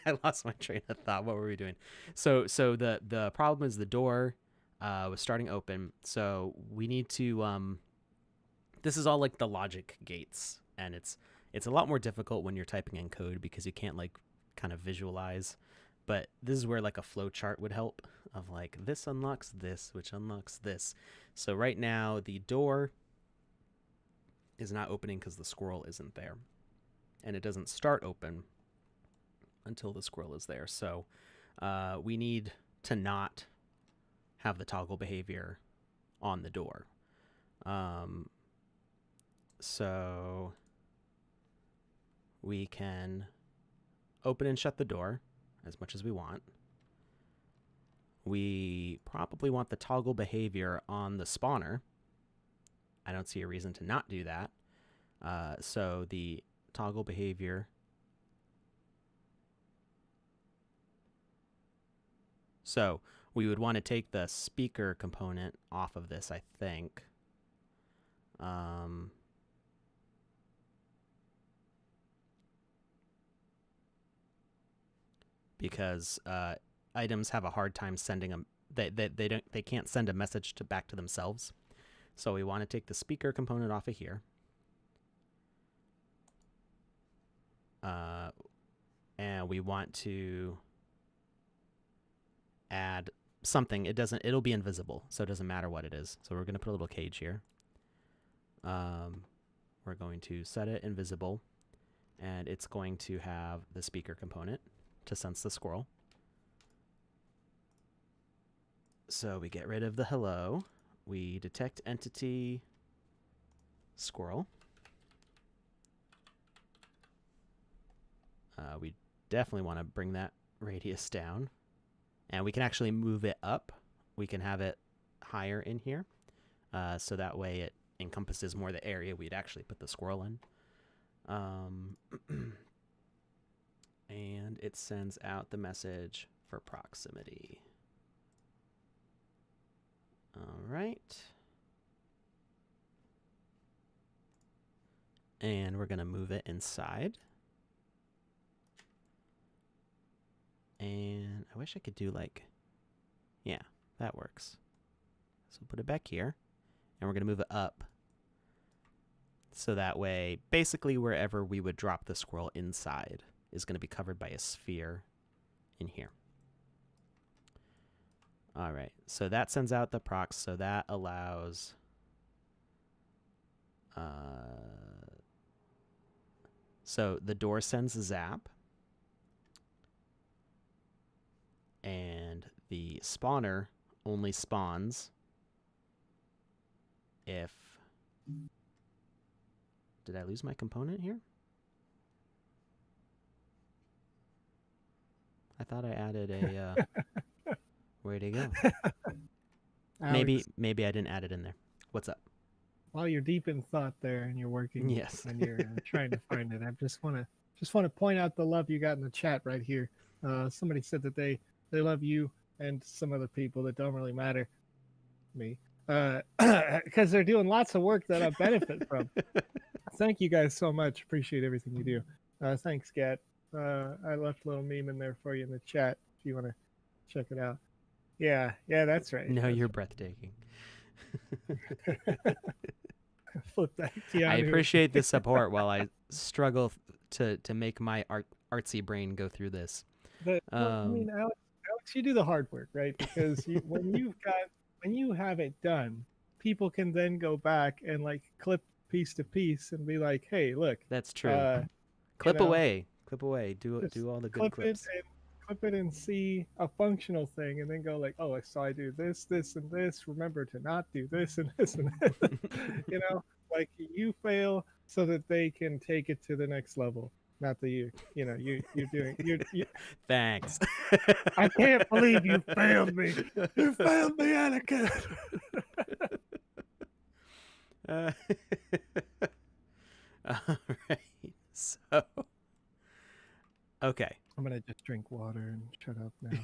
I lost my train of thought. What were we doing? So the problem is the door was starting open. So we need to. This is all like the logic gates, and it's a lot more difficult when you're typing in code because you can't like kind of visualize. But this is where like a flow chart would help, of like this unlocks this, which unlocks this. So right now the door is not opening because the squirrel isn't there, and it doesn't start open until the squirrel is there. So we need to not have the toggle behavior on the door. So we can open and shut the door as much as we want. We probably want the toggle behavior on the spawner. I don't see a reason to not do that. So the toggle behavior. So we would want to take the speaker component off of this, I think. Because items have a hard time sending them. They can't send a message back to themselves. So we want to take the speaker component off of here. And we want to add something. It'll be invisible, so it doesn't matter what it is. So we're going to put a little cage here. We're going to set it invisible, and it's going to have the speaker component to sense the squirrel. So we get rid of the hello. We detect entity squirrel. We definitely want to bring that radius down, and we can actually move it up. We can have it higher in here, so that way it encompasses more the area we'd actually put the squirrel in. And it sends out the message for proximity. All right. And we're going to move it inside. And I wish I could do like, yeah, that works. So put it back here, and we're going to move it up. So that way, basically wherever we would drop the squirrel inside is going to be covered by a sphere in here. All right, so that sends out the prox, so that allows so the door sends a zap. and the spawner only spawns if... Did I lose my component here? I thought I added a... where'd it go? Alex, Maybe I didn't add it in there. What's up? while you're deep in thought there and you're working Yes. and you're trying to find it, I just want to point out the love you got in the chat right here. Somebody said that they love you and some other people that don't really matter, me, because they're doing lots of work that I benefit from. Thank you guys so much. Appreciate everything you do. Thanks, Gat. I left a little meme in there for you in the chat if you want to check it out. Yeah, that's right. No, That's you're breathtaking. Flip that, Keanu. I appreciate the support while I struggle to make my artsy brain go through this. Well, I mean, Alex, you do the hard work, right? Because when you have it done, people can then go back and like clip piece to piece and be like, "Hey, look." That's true. Clip away. Do all the good clips. Clip it and see a functional thing, and then go like, "Oh, so I do this, this, and this. Remember to not do this and this and this." Like you fail so that they can take it to the next level. Not that you're doing. You Thanks. I can't believe you failed me. You failed me, Anakin. All right. So, okay. I'm gonna just drink water and shut up now.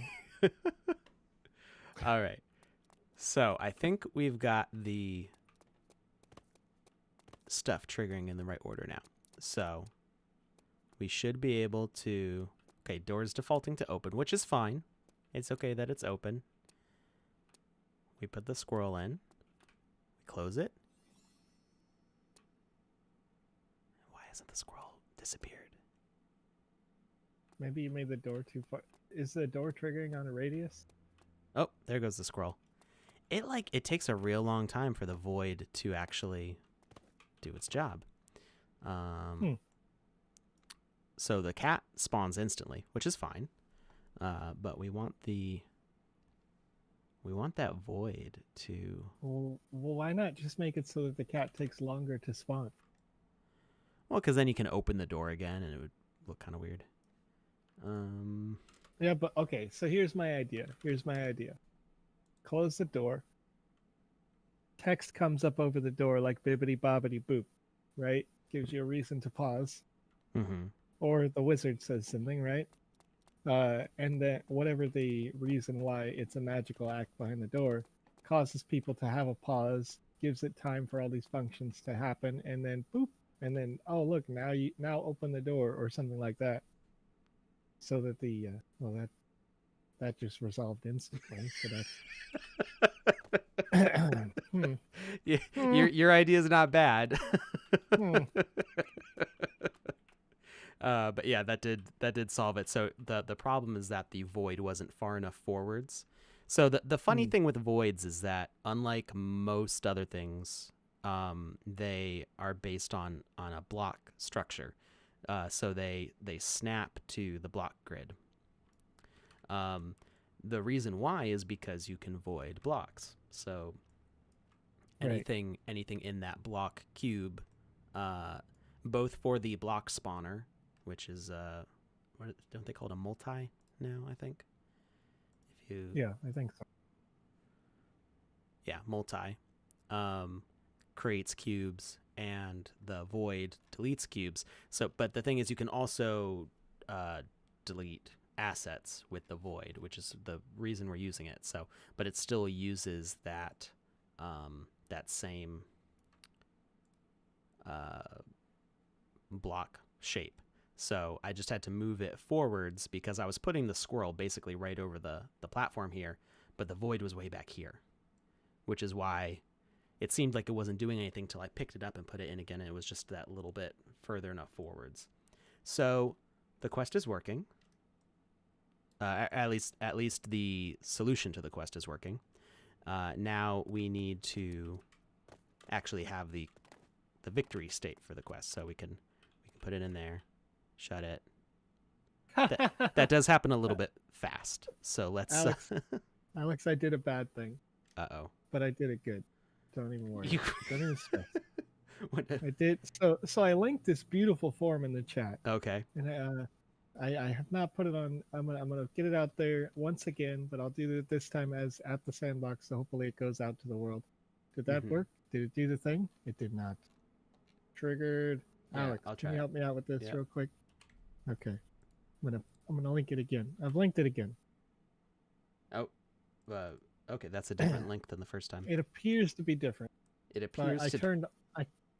All right. So I think we've got the stuff triggering in the right order now. So we should be able to... Okay, door's defaulting to open, which is fine. It's okay that it's open. We put the squirrel in. We close it. Why hasn't the squirrel disappeared? Maybe you made the door too far. Is the door triggering on a radius? Oh, there goes the squirrel. It takes a real long time for the void to actually do its job. So the cat spawns instantly, which is fine. But we want that void to... Well, why not just make it so that the cat takes longer to spawn? Well, because then you can open the door again and it would look kind of weird. Yeah, but okay, so here's my idea. Close the door. Text comes up over the door like bibbity bobbity boop, right? Gives you a reason to pause. Mm-hmm. Or the wizard says something, right? And then whatever the reason why it's a magical act behind the door causes people to have a pause, gives it time for all these functions to happen, and then boop, and then look, now open the door or something like that. So that the that just resolved instantly. So that's Your idea is not bad. But yeah, that did solve it. So the problem is that the void wasn't far enough forwards. So the funny thing with voids is that unlike most other things, they are based on a block structure. So they snap to the block grid. The reason why is because you can void blocks. So anything in that block cube, both for the block spawner, which is don't they call it a multi now? I think. Yeah, I think so. Yeah, multi creates cubes. And the void deletes cubes. So, but the thing is, you can also delete assets with the void, which is the reason we're using it. So, but it still uses that same block shape. So I just had to move it forwards because I was putting the squirrel basically right over the platform here, but the void was way back here, which is why it seemed like it wasn't doing anything till I picked it up and put it in again, and it was just that little bit further enough forwards. So the quest is working. At least the solution to the quest is working. Now we need to actually have the victory state for the quest, so we can put it in there, shut it, That does happen a little bit fast. So let's. Alex, Alex, I did a bad thing, Uh-oh. but I did it good. Don't even worry. You. Don't even stress. What I did so I linked this beautiful form in the chat, Okay. and I have not put it on. I'm gonna get it out there once again, but I'll do it this time as at the Sandbox, so hopefully it goes out to the world. Did that Mhm. work? Did it do the thing? It did not. Triggered. Yeah, Alex, I'll can try you it. help me out with this Yeah. real quick? Okay. I'm gonna link it again. I've linked it again. Oh. Uh, okay, that's a different link than the first time. It appears to be different. It But appears to.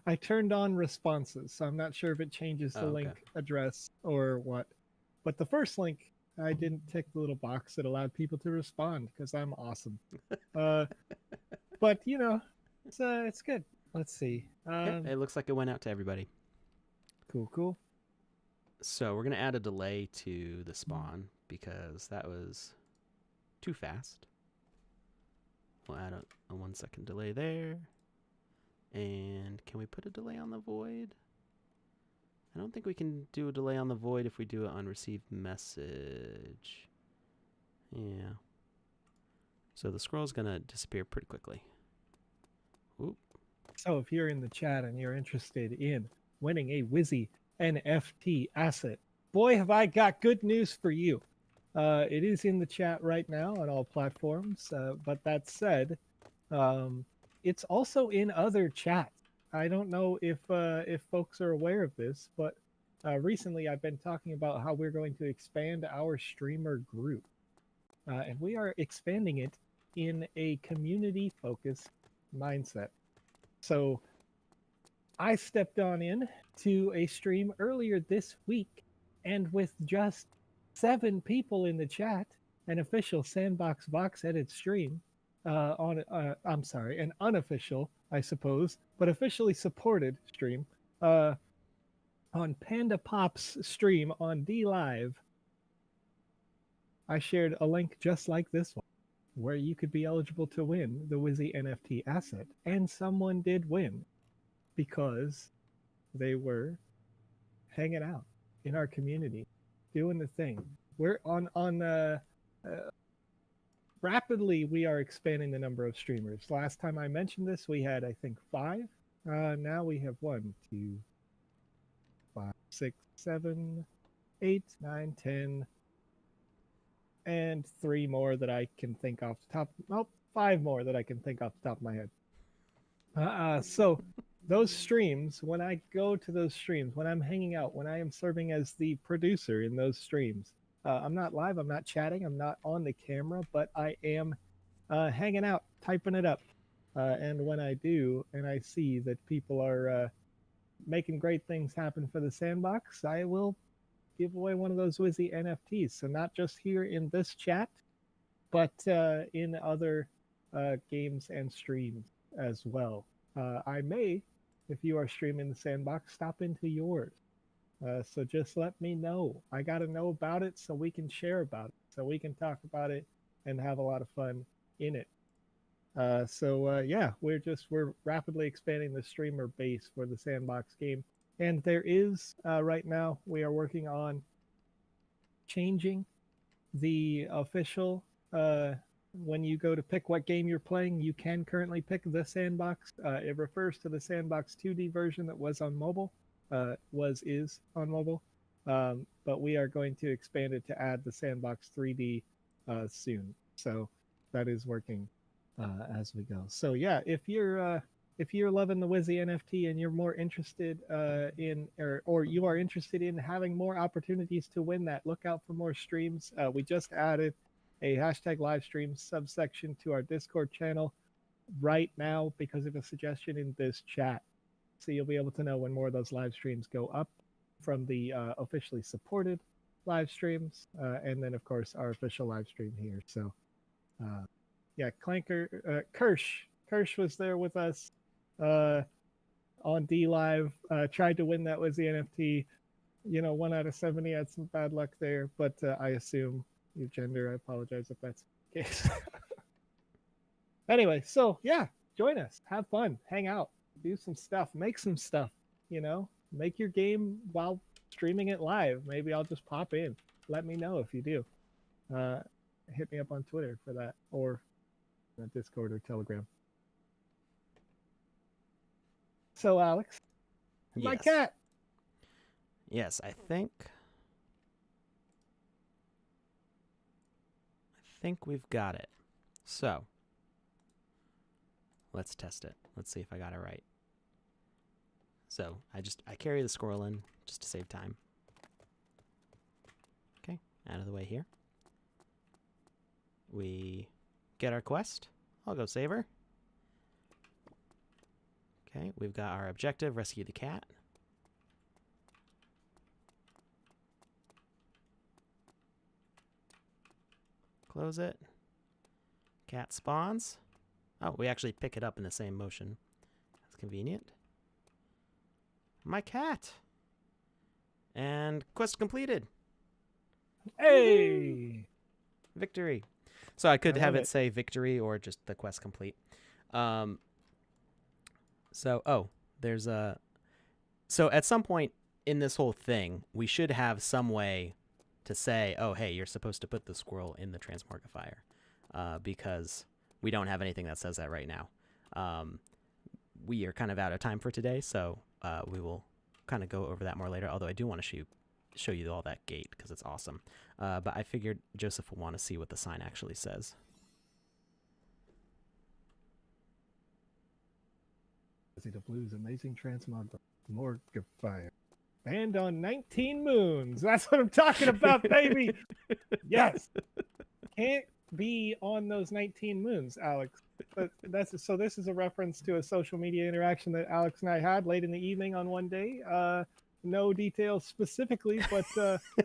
I turned on responses, so I'm not sure if it changes the Oh, okay. link address or what. But the first link, I didn't tick the little box that allowed people to respond because I'm awesome. But it's good. Let's see. Yeah, it looks like it went out to everybody. Cool. So we're gonna add a delay to the spawn because that was too fast. We'll add a 1 second delay there. And can we put a delay on the void? I don't think we can do a delay on the void if we do it on received message. Yeah. So the scroll's gonna disappear pretty quickly. Oop. So if you're in the chat and you're interested in winning a Wizzy NFT asset, boy, have I got good news for you. It is in the chat right now on all platforms. But that said, it's also in other chats. I don't know if folks are aware of this, but recently I've been talking about how we're going to expand our streamer group, and we are expanding it in a community-focused mindset. So I stepped on in to a stream earlier this week, and with just 7 people in the chat, an official Sandbox VoxEdit stream, I'm sorry, an unofficial, I suppose, but officially supported stream, on Panda Pop's stream on D Live, I shared a link just like this one, where you could be eligible to win the Wizzy NFT asset, and someone did win because they were hanging out in our community, doing the thing. We're on rapidly. We are expanding the number of streamers. Last time I mentioned this, we had I think 5. Now we have 1, 2, 5, 6, 7, 8, 9, 10, and 3 more that I can think off the top. Nope, 5 more that I can think off the top of my head. So those streams, when I go to those streams, when I'm hanging out, when I am serving as the producer in those streams, I'm not live, I'm not chatting, I'm not on the camera, but I am hanging out, typing it up. And when I do, and I see that people are making great things happen for the Sandbox, I will give away one of those Wizzy NFTs. So not just here in this chat, but in other games and streams as well. I may, if you are streaming the Sandbox, stop into yours. So just let me know. I got to know about it so we can share about it, so we can talk about it and have a lot of fun in it. Yeah, we're rapidly expanding the streamer base for the Sandbox game, and there is right now we are working on changing the official. When you go to pick what game you're playing, you can currently pick the Sandbox. It refers to the Sandbox 2D version that was on mobile, is on mobile, but we are going to expand it to add the Sandbox 3D soon. So that is working as we go. So yeah, if you're loving the Wizzy NFT and you're more interested or you are interested in having more opportunities to win that, look out for more streams. We just added a hashtag live stream subsection to our Discord channel right now because of a suggestion in this chat. So you'll be able to know when more of those live streams go up from the officially supported live streams, and then of course our official live stream here. So yeah, Kirsch was there with us on D Live, tried to win that was the NFT. 1 out of 70 had some bad luck there, but I assume your gender. I apologize if that's the case. Anyway, so yeah, join us, have fun, hang out, do some stuff, make some stuff. Make your game while streaming it live. Maybe I'll just pop in. Let me know if you do. Hit me up on Twitter for that, or Discord or Telegram. So, Alex, my Yes. cat. Yes, I think we've got it. So, let's test it. Let's see if I got it right. So, I carry the squirrel in just to save time. Okay, out of the way here. We get our quest. I'll go save her. Okay, we've got our objective, rescue the cat. Close it. Cat spawns. Oh, we actually pick it up in the same motion. That's convenient. My cat. And quest completed. Hey! Victory. So I could I have love it say victory or just the quest complete. There's a... So at some point in this whole thing, we should have some way to say, oh, hey, you're supposed to put the squirrel in the transmorgifier, because we don't have anything that says that right now. We are kind of out of time for today, so we will kind of go over that more later, although I do want to show you all that gate because it's awesome. But I figured Joseph will want to see what the sign actually says. The Blues Amazing Transmogrifier. Banned on 19 moons. That's what I'm talking about, baby. Yes. Can't be on those 19 moons, Alex. But so this is a reference to a social media interaction that Alex and I had late in the evening on one day. No details specifically, but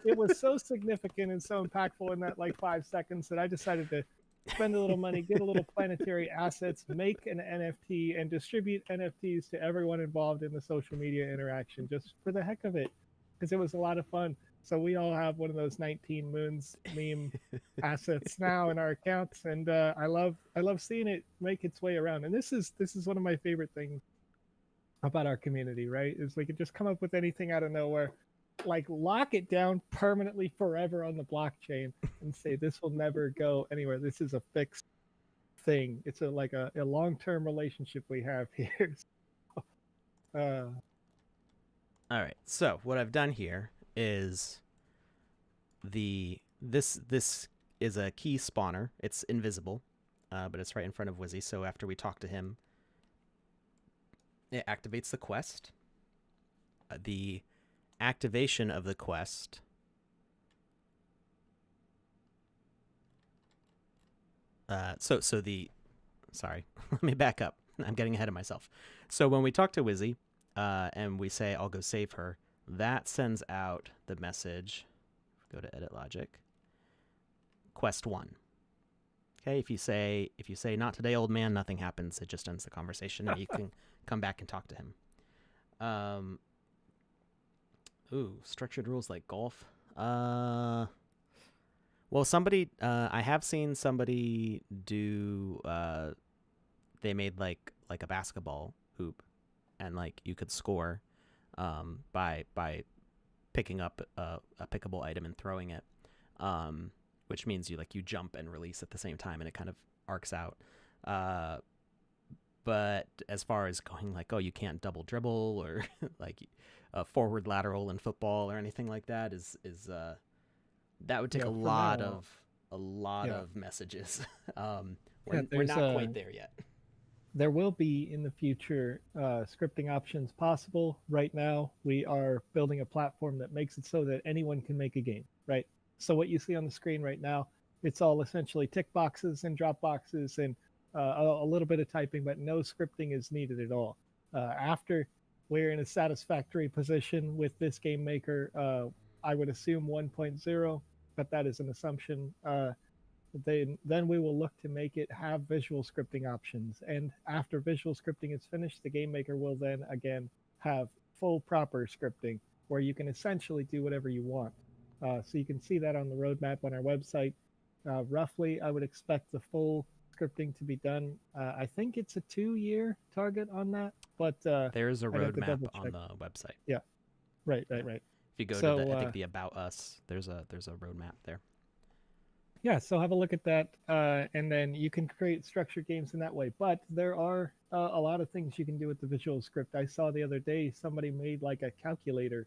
it was so significant and so impactful in that like 5 seconds that I decided to spend a little money, get a little planetary assets, make an NFT, and distribute NFTs to everyone involved in the social media interaction just for the heck of it, because it was a lot of fun. So we all have one of those 19 moons meme assets now in our accounts, and I love seeing it make its way around. And this is one of my favorite things about our community, right? Is we could just come up with anything out of nowhere, like lock it down permanently forever on the blockchain and say this will never go anywhere. This is a fixed thing. It's a long-term relationship we have here. All right. So what I've done here is this is a key spawner. It's invisible, but it's right in front of Wizzy. So after we talk to him, it activates the quest. The activation of the quest sorry, let me back up. I'm getting ahead of myself. So when we talk to Wizzy, and we say I'll go save her, that sends out the message. Go to edit logic. Quest 1. Okay, if you say not today, old man, nothing happens. It just ends the conversation, and you can come back and talk to him. Structured rules like golf. Well, I have seen somebody do. They made like a basketball hoop, and like you could score, by picking up a pickable item and throwing it, which means you jump and release at the same time, and it kind of arcs out. But as far as going like, oh, you can't double dribble or like forward lateral in football or anything like that is that would take a lot of messages. We're not quite there yet. There will be in the future scripting options possible. Right now, we are building a platform that makes it so that anyone can make a game, right? So what you see on the screen right now, it's all essentially tick boxes and drop boxes and a little bit of typing, but no scripting is needed at all. After we're in a satisfactory position with this game maker, I would assume 1.0, but that is an assumption. Then we will look to make it have visual scripting options. And after visual scripting is finished, the game maker will then again have full proper scripting where you can essentially do whatever you want. So you can see that on the roadmap on our website. Roughly, I would expect the full scripting to be done. I think it's a 2-year target on that, but there's a roadmap on the website. Yeah, right. If you go to So the, I think the About Us, there's a roadmap there. yeah, so have a look at that, and then you can create structured games in that way. But there are a lot of things you can do with the visual script. I saw the other day somebody made like a calculator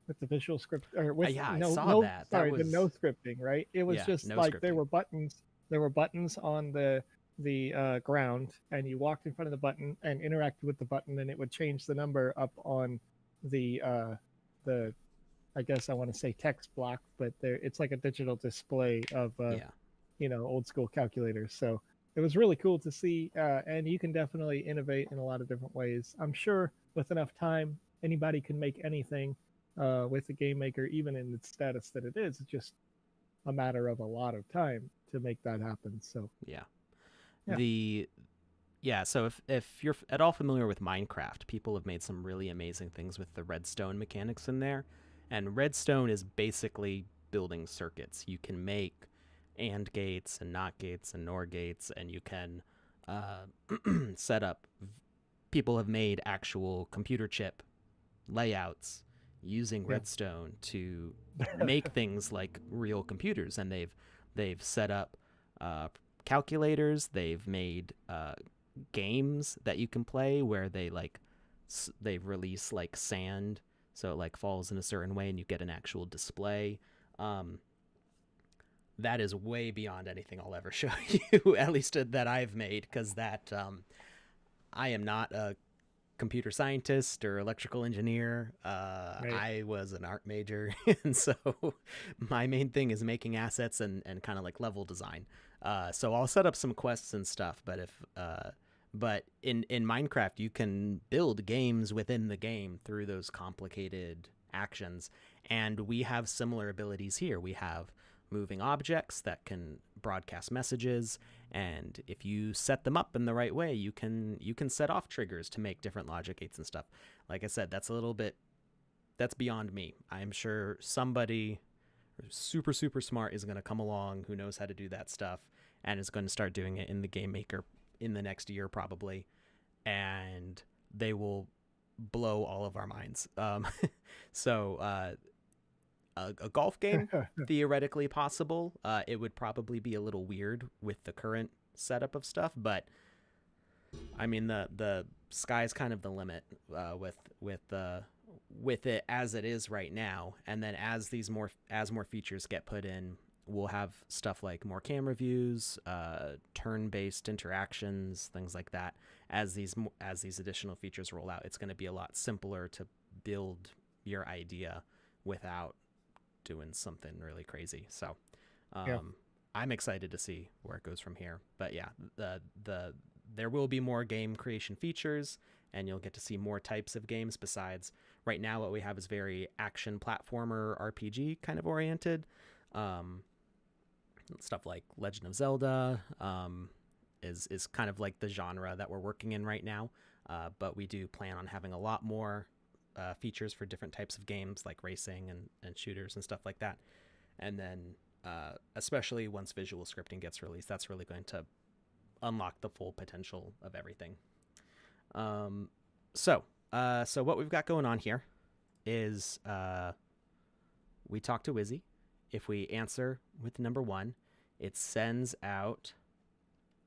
with the visual script, or with Yeah, I no saw no that. That sorry, the no was scripting, right? It was yeah, just no like scripting. there were buttons on the ground, and you walked in front of the button and interacted with the button, and it would change the number up on the I guess I want to say text block, but there it's like a digital display of Yeah, old school calculators. So it was really cool to see, and you can definitely innovate in a lot of different ways. I'm sure with enough time, anybody can make anything with a game maker, even in the status that it is. It's just a matter of a lot of time to make that happen. So yeah. yeah, The Yeah, so if you're at all familiar with Minecraft, people have made some really amazing things with the redstone mechanics in there. And redstone is basically building circuits. You can make AND gates and NOT gates and NOR gates, and you can uh, set up. People have made actual computer chip layouts using yeah, redstone to make things like real computers, and they've set up uh, calculators. They've made games that you can play where they release like sand, so it like falls in a certain way and you get an actual display. um that is way beyond anything I'll ever show you, at least that I've made, because that I am not a computer scientist or electrical engineer. right. I was an art major, and so my main thing is making assets and kind of like level design. So I'll set up some quests and stuff, but in Minecraft you can build games within the game through those complicated actions, and we have similar abilities here. We have moving objects that can broadcast messages, and if you set them up in the right way, you can set off triggers to make different logic gates and stuff. Like I said, that's beyond me. I'm sure somebody super super smart is going to come along who knows how to do that stuff and is going to start doing it in the game maker in the next year probably, and they will blow all of our minds. So a golf game theoretically possible. It would probably be a little weird with the current setup of stuff, but I mean the sky's kind of the limit with it as it is right now. And then as more features get put in, we'll have stuff like more camera views, turn-based interactions, things like that. As these additional features roll out, it's going to be a lot simpler to build your idea without doing something really crazy. So Yeah. I'm excited to see where it goes from here. But yeah, there will be more game creation features, and you'll get to see more types of games besides right now what we have is very action platformer RPG kind of oriented. Stuff like Legend of Zelda is kind of like the genre that we're working in right now. But we do plan on having a lot more features for different types of games like racing and shooters and stuff like that. And then especially once visual scripting gets released, that's really going to unlock the full potential of everything. So what we've got going on here is we talk to Wizzy. If we answer with number 1, it sends out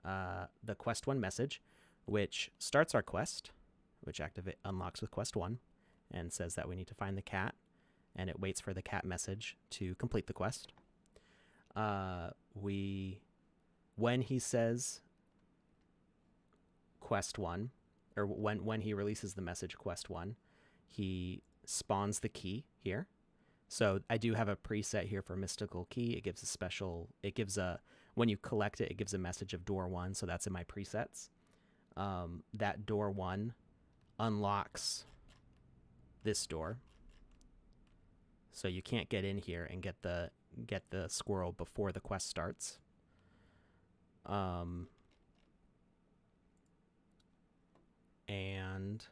the quest 1 message, which starts our quest, which unlocks with quest 1, and says that we need to find the cat, and it waits for the cat message to complete the quest. When he says quest 1, or when he releases the message quest 1, he spawns the key here. So I do have a preset here for mystical key. It gives when you collect it, it gives a message of door 1. So that's in my presets. That door 1 unlocks this door. So you can't get in here and get the squirrel before the quest starts. And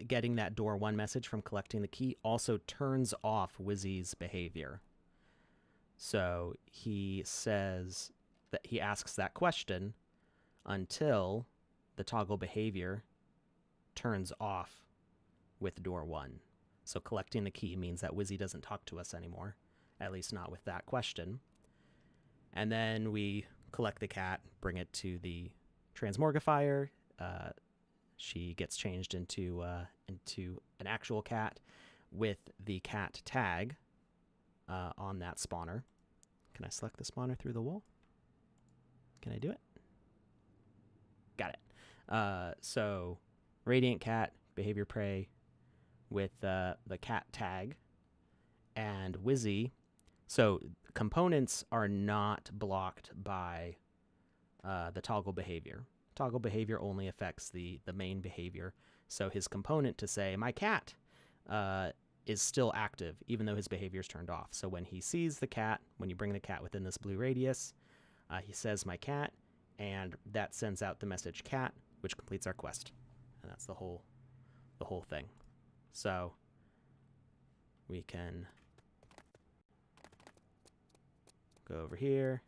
getting that door 1 message from collecting the key also turns off Wizzy's behavior. So he says that he asks that question until the toggle behavior turns off with door 1. So collecting the key means that Wizzy doesn't talk to us anymore, at least not with that question. And then we collect the cat, bring it to the transmorgifier. She gets changed into an actual cat with the cat tag on that spawner. Can I select the spawner through the wall? Can I do it? Got it. So Radiant Cat, Behavior Prey with the cat tag, and Wizzy. So components are not blocked by the toggle behavior. Toggle behavior only affects the main behavior. So his component to say, my cat, is still active, even though his behavior is turned off. So when he sees the cat, when you bring the cat within this blue radius, he says, my cat, and that sends out the message cat, which completes our quest. And that's the whole thing. So we can go over here,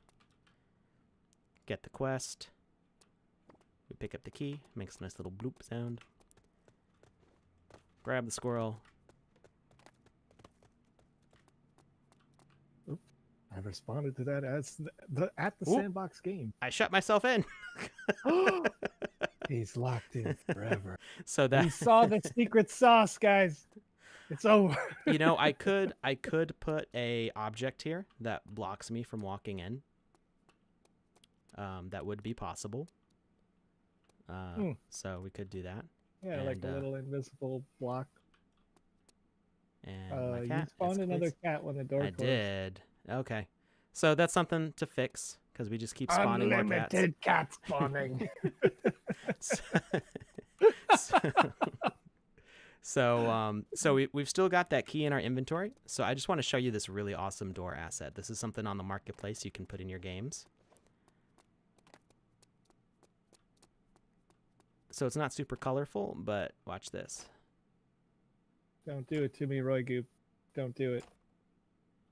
get the quest. We pick up the key, makes a nice little bloop sound. Grab the squirrel. I've responded to that as at the Sandbox game. I shut myself in. He's locked in forever. So that he saw the secret sauce, guys. It's over. You know, I could put a object here that blocks me from walking in. That would be possible. So we could do that. Yeah, and, like a little invisible block. And my cat, you spawned another cat when the door closed. I did. Okay. So that's something to fix, because we just keep spawning more cats. Unlimited cat spawning. So we've still got that key in our inventory. So I just want to show you this really awesome door asset. This is something on the marketplace you can put in your games. So it's not super colorful, but watch this. Don't do it to me, Roy Goop. Don't do it.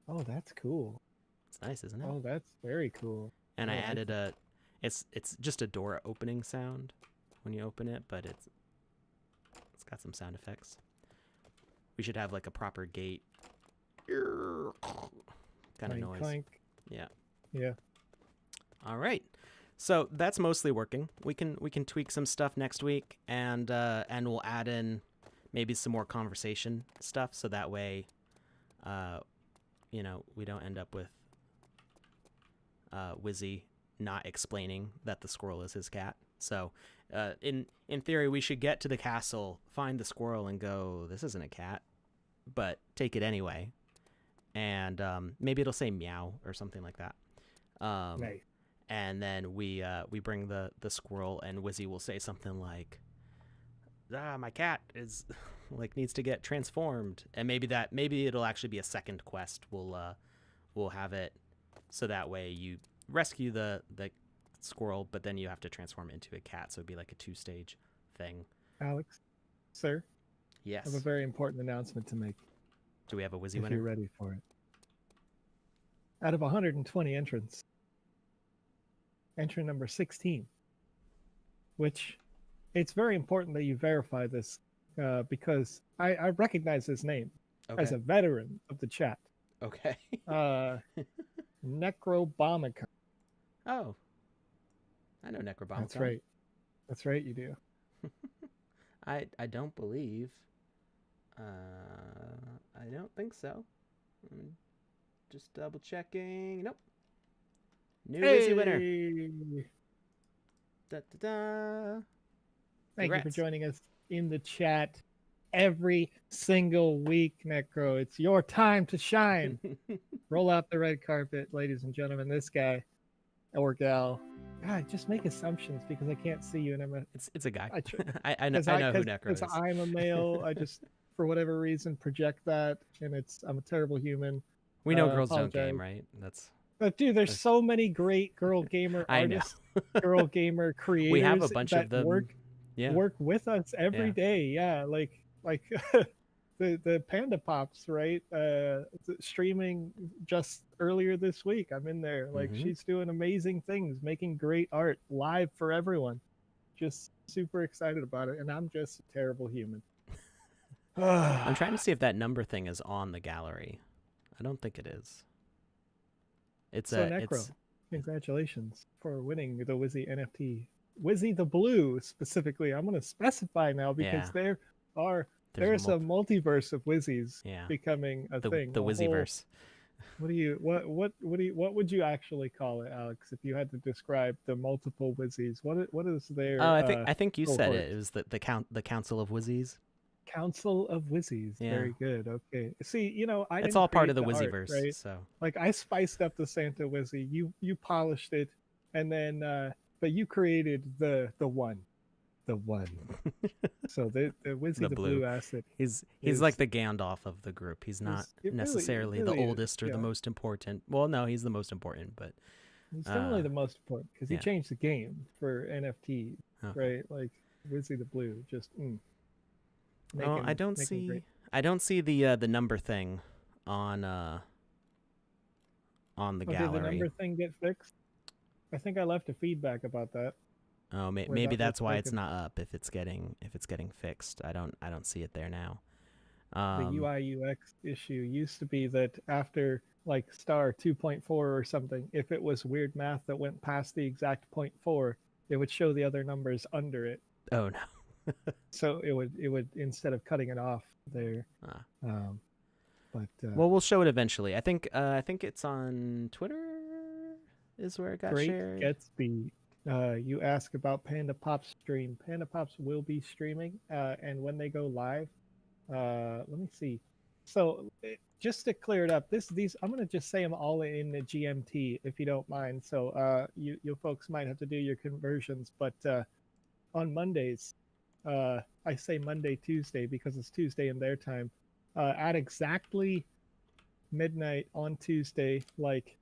Oh, that's cool. It's nice, isn't it? Oh, that's very cool. And I added it's just a door opening sound when you open it, but it's got some sound effects. We should have like a proper gate kind of noise. Clank. Yeah. Yeah. All right. So that's mostly working. We can tweak some stuff next week, and we'll add in maybe some more conversation stuff, so that way, we don't end up with Wizzy not explaining that the squirrel is his cat. So in theory, we should get to the castle, find the squirrel, and go, this isn't a cat, but take it anyway. And maybe it'll say meow or something like that. Nice. And then we bring the squirrel, and Wizzy will say something like, my cat is needs to get transformed. And maybe it'll actually be a second quest. We'll have it so that way you rescue the squirrel, but then you have to transform it into a cat. So it'd be like a 2-stage thing. Alex, sir. Yes. I have a very important announcement to make. Do we have a Wizzy if winner? You're ready for it. Out of 120 entrants, entrant number 16, which it's very important that you verify this because I recognize his name as a veteran of the chat. Okay. Necrobomicon. Oh. I know Necrobomicon. That's right. That's right, you do. I don't believe. I don't think so. Just double checking. Nope. New Wizzy winner. Da, da, da. Thank you for joining us in the chat every single week, Necro. It's your time to shine. Roll out the red carpet, ladies and gentlemen. This guy or gal. God, just make assumptions because I can't see you, and I'm it's a guy. I know who Necro is. I'm a male. I just, for whatever reason, project that, and I'm a terrible human. We know girls don't game, right? But dude, there's so many great girl gamer artists, girl gamer creators. We have a bunch of them. Work with us every day. Yeah, like the Panda Pops, right? Streaming just earlier this week. I'm in there. Like she's doing amazing things, making great art live for everyone. Just super excited about it, and I'm just a terrible human. I'm trying to see if that number thing is on the gallery. I don't think it is. It's So a Necro, it's congratulations for winning the Wizzy NFT. Wizzy the Blue specifically. I'm going to specify now because yeah. are There's there's a multiverse of Wizzies yeah. becoming a thing. The A whole Wizzyverse. what would you actually call it, Alex? If you had to describe the multiple Wizzies, what is Oh, their I think you said cohort? it. It was the Council of Wizzies. Council of Wizzies. Yeah. Very good. Okay. See, I It's didn't all part of create the the art, Wizzyverse, right? so Like I spiced up the Santa Wizzy. You polished it, and then but you created the one, the one. So the Wizzy the the blue. Blue Acid He's like is the Gandalf of the group. He's not it necessarily the really is. oldest or the Yeah, most important. Well, no, he's the most important, but he's definitely uh the most important because he yeah. changed the game for NFTs, Okay. right? Like Wizzy the Blue, just Well, making great. I don't see the number thing on on the Oh, did the gallery. number thing get fixed? I think I left a feedback about that Oh, where maybe that was that's why it's broken. not up if it's getting fixed. I don't see it there now. The UI UX issue used to be that after like star 2.4 or something, if it was weird math that went past the exact point 4, it would show the other numbers under it. Oh no. So it would instead of cutting it off there. Ah. Um, but Well, we'll show it eventually. I think it's on Twitter is where it got Great shared. Gatsby. You ask about Panda Pop's stream. Panda Pops will be streaming, and when they go live, let me see. So just to clear it up, these I'm gonna just say them all in the GMT if you don't mind. So you folks might have to do your conversions, but on Mondays, I say Monday Tuesday because it's Tuesday in their time. At exactly midnight on Tuesday, like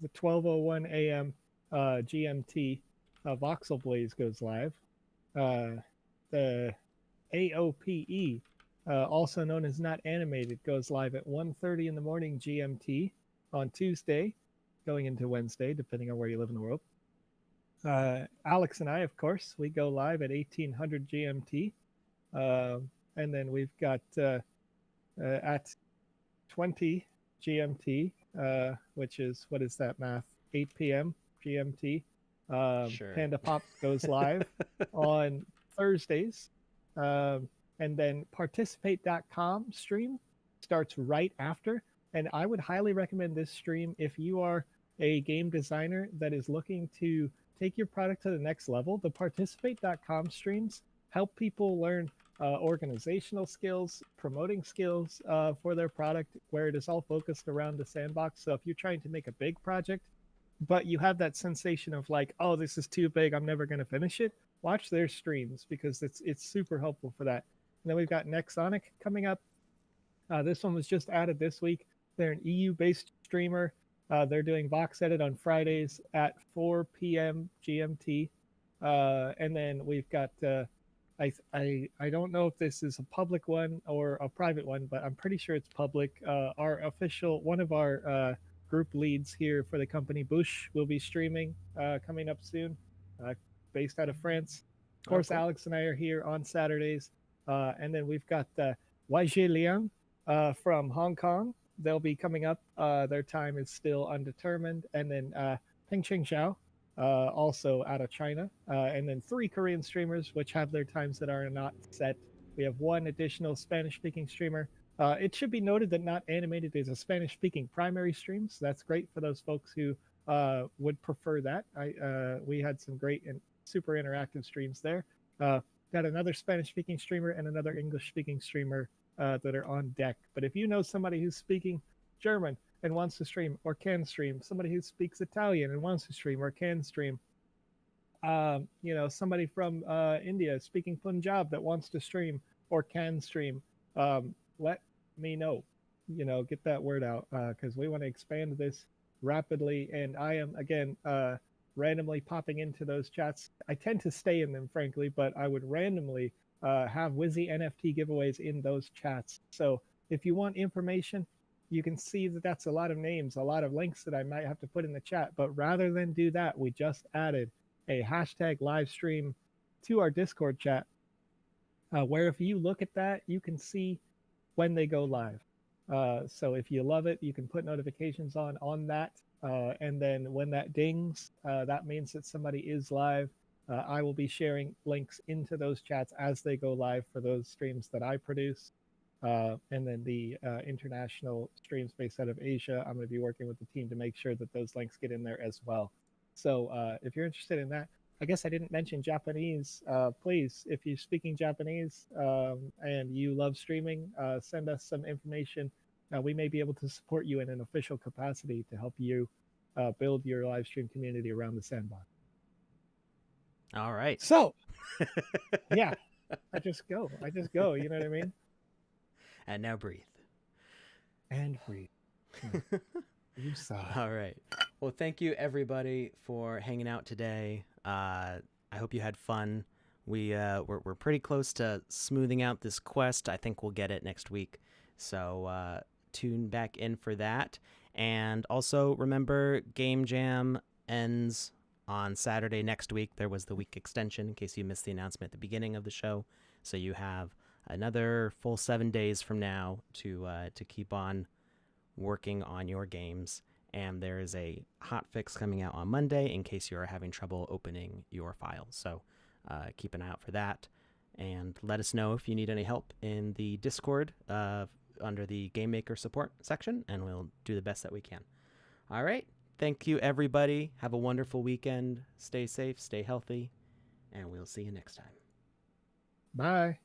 the 12:01 a.m. GMT, Voxel Blaze goes live. The AOPE, also known as Not Animated, goes live at 1:30 in the morning GMT on Tuesday, going into Wednesday, depending on where you live in the world. Alex and I, of course, we go live at 1800 GMT. And then we've got at 20 GMT, which is, what is that math? 8 p.m. GMT. Sure. Panda Pops goes live on Thursdays. And then participate.com stream starts right after. And I would highly recommend this stream if you are a game designer that is looking to take your product to the next level. The participate.com streams help people learn organizational skills, promoting skills for their product, where it is all focused around the sandbox. So if you're trying to make a big project, but you have that sensation of like, oh, this is too big, I'm never going to finish it, watch their streams because it's super helpful for that. And then we've got Nexonic coming up. This one was just added this week. They're an EU-based streamer. They're doing VoxEdit on Fridays at 4 p.m. GMT. And then we've got I don't know if this is a public one or a private one, but I'm pretty sure it's public. Our official one of our group leads here for the company, Bush, will be streaming coming up soon, based out of France. Of Oh, course, cool. Alex and I are here on Saturdays, and then we've got YJ Liang from Hong Kong. They'll be coming up. Their time is still undetermined, and then Peng Ching Xiao, also out of China, and then 3 Korean streamers, which have their times that are not set. We have 1 additional Spanish-speaking streamer. It should be noted that Not Animated is a Spanish-speaking primary stream, so that's great for those folks who would prefer that. We had some great and super interactive streams there. Got another Spanish-speaking streamer and another English-speaking streamer that are on deck. But if you know somebody who's speaking German and wants to stream or can stream, somebody who speaks Italian and wants to stream or can stream, somebody from India speaking Punjab that wants to stream or can stream, let me know. Get that word out because we want to expand this rapidly. And I am, again, randomly popping into those chats. I tend to stay in them, frankly, but I would randomly have Wizzy NFT giveaways in those chats. So if you want information, you can see that that's a lot of names, a lot of links that I might have to put in the chat. But rather than do that, we just added a hashtag live stream to our Discord chat, where if you look at that, you can see when they go live. So if you love it, you can put notifications on that, and then when that dings, that means that somebody is live. I will be sharing links into those chats as they go live for those streams that I produce. And then the international streams based out of Asia, I'm going to be working with the team to make sure that those links get in there as well. So if you're interested in that, I guess I didn't mention Japanese. Please, if you're speaking Japanese and you love streaming, send us some information. We may be able to support you in an official capacity to help you build your live stream community around the Sandbox. All right. So, yeah, I just go. You know what I mean? And now breathe. And breathe. You saw. All right. Well, thank you everybody for hanging out today. I hope you had fun. We're pretty close to smoothing out this quest. I think we'll get it next week. So tune back in for that. And also remember, Game Jam ends on Saturday next week. There was the week extension in case you missed the announcement at the beginning of the show. So you have another full 7 days from now to keep on working on your games. And there is a hotfix coming out on Monday in case you are having trouble opening your files. So keep an eye out for that. And let us know if you need any help in the Discord under the Game Maker support section, and we'll do the best that we can. All right. Thank you, everybody. Have a wonderful weekend. Stay safe, stay healthy, and we'll see you next time. Bye.